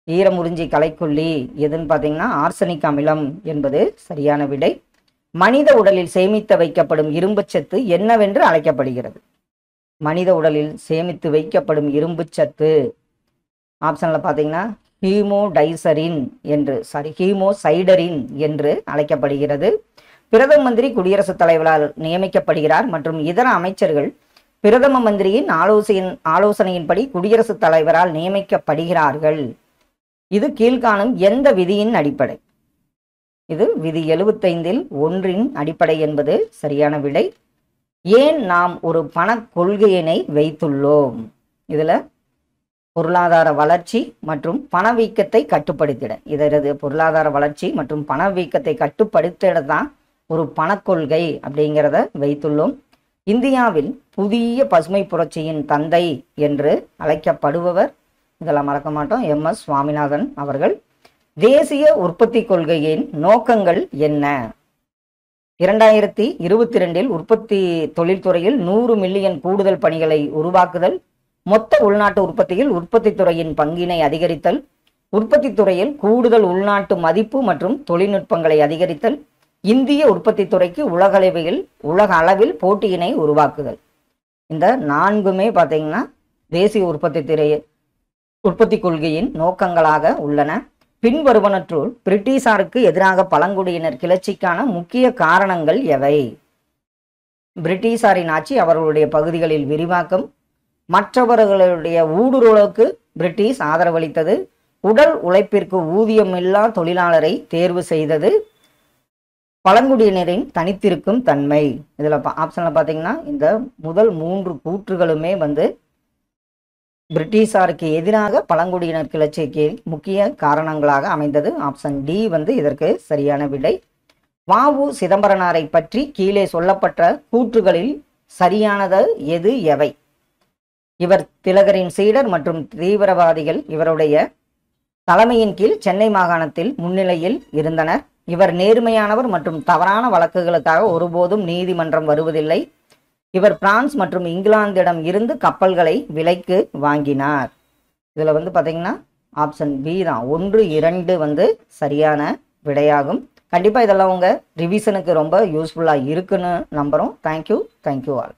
ஈரமுறிஞ்சி களைக்கொல்லி எதுன்னு பாத்தீங்கன்னா ஆர்சனிக் அமிலம் என்பது சரியான விடை. மனித உடலில் சேமித்து வைக்கப்படும் இரும்புச்சத்து என்னவென்று அழைக்கப்படுகிறது? மனித உடலில் சேமித்து வைக்கப்படும் இரும்புச்சத்து ஆப்ஷன்ல பாத்தீங்கன்னா ஹீமோசைடரின் என்று அழைக்கப்படுகிறது. பிரதம மந்திரி குடியரசுத் தலைவரால் நியமிக்கப்படுகிறார் மற்றும் இதர அமைச்சர்கள் பிரதம மந்திரியின் ஆலோசனையின்படி குடியரசுத் தலைவரால் நியமிக்கப்படுகிறார்கள். இது கீழ்காணும் எந்த விதியின் அடிப்படை? இது விதி 75ல் 1 அடிப்படை என்பது சரியான விடை. ஏன் நாம் ஒரு பண கொள்கையினை வைத்துள்ளோம்? இதுல பொருளாதார வளர்ச்சி மற்றும் பணவீக்கத்தை கட்டுப்படுத்திட, இதற்கு பொருளாதார வளர்ச்சி மற்றும் பணவீக்கத்தை கட்டுப்படுத்திட தான் ஒரு பணக்கொள்கை அப்படிங்கிறத வைத்துள்ளோம். இந்தியாவில் புதிய பசுமை புரட்சியின் தந்தை என்று அழைக்கப்படுபவர், இதெல்லாம் மறக்க மாட்டோம், MS சுவாமிநாதன் அவர்கள். தேசிய உற்பத்தி கொள்கையின் நோக்கங்கள் என்ன? 2022இல் உற்பத்தி தொழில்துறையில் 100 மில்லியன் கூடுதல் பணிகளை உருவாக்குதல், மொத்த உள்நாட்டு உற்பத்தியில் உற்பத்தி துறையின் பங்கினை அதிகரித்தல், உற்பத்தி துறையில் கூடுதல் உள்நாட்டு மதிப்பு மற்றும் தொழில்நுட்பங்களை அதிகரித்தல், இந்திய உற்பத்தி துறைக்கு உலக அளவில் போட்டியினை உருவாக்குதல். இந்த 4மே பார்த்தீங்கன்னா தேசிய உற்பத்தி கொள்கையின் நோக்கங்களாக உள்ளன. பின்வருவனற்றுள் பிரிட்டிஷாருக்கு எதிராக பழங்குடியினர் கிளர்ச்சிக்கான முக்கிய காரணங்கள் எவை? பிரிட்டிஷாரின் ஆட்சி, அவர்களுடைய பகுதிகளில் விரிவாக்கம், மற்றவர்களுடைய ஊடுருவலுக்கு பிரிட்டிஷ் ஆதரவளித்தது, உடல் உழைப்பிற்கு ஊதியமில்லா தொழிலாளரை தேர்வு செய்தது, பழங்குடியினரின் தனித்திருக்கும் தன்மை. இதில் ஆப்ஷனில் பார்த்தீங்கன்னா இந்த முதல் 3 கூற்றுகளுமே பிரிட்டிஷாருக்கு எதிராக பழங்குடியினர் கிளர்ச்சிக்கு முக்கிய காரணங்களாக அமைந்தது. ஆப்ஷன் டி இதற்கு சரியான விடை. வ.உ. சிதம்பரனாரை பற்றி கீழே சொல்லப்பட்ட கூற்றுகளில் சரியானது எவை? இவர் திலகரின் சீடர் மற்றும் தீவிரவாதிகள் இவருடைய தலைமையின் கீழ் சென்னை மாகாணத்தில் முன்னிலையில் இருந்தனர். இவர் நேர்மையானவர் மற்றும் தவறான வழக்குகளுக்காக ஒருபோதும் நீதிமன்றம் வருவதில்லை. இவர் பிரான்ஸ் மற்றும் இங்கிலாந்திடம் இருந்து கப்பல்களை விலைக்கு வாங்கினார். இதில் பார்த்தீங்கன்னா ஆப்ஷன் பி தான் 1, 2 சரியான விடையாகும். கண்டிப்பாக இதெல்லாம் உங்கள் ரிவிஷனுக்கு ரொம்ப யூஸ்ஃபுல்லாக இருக்குன்னு நம்புகிறோம். Thank you all.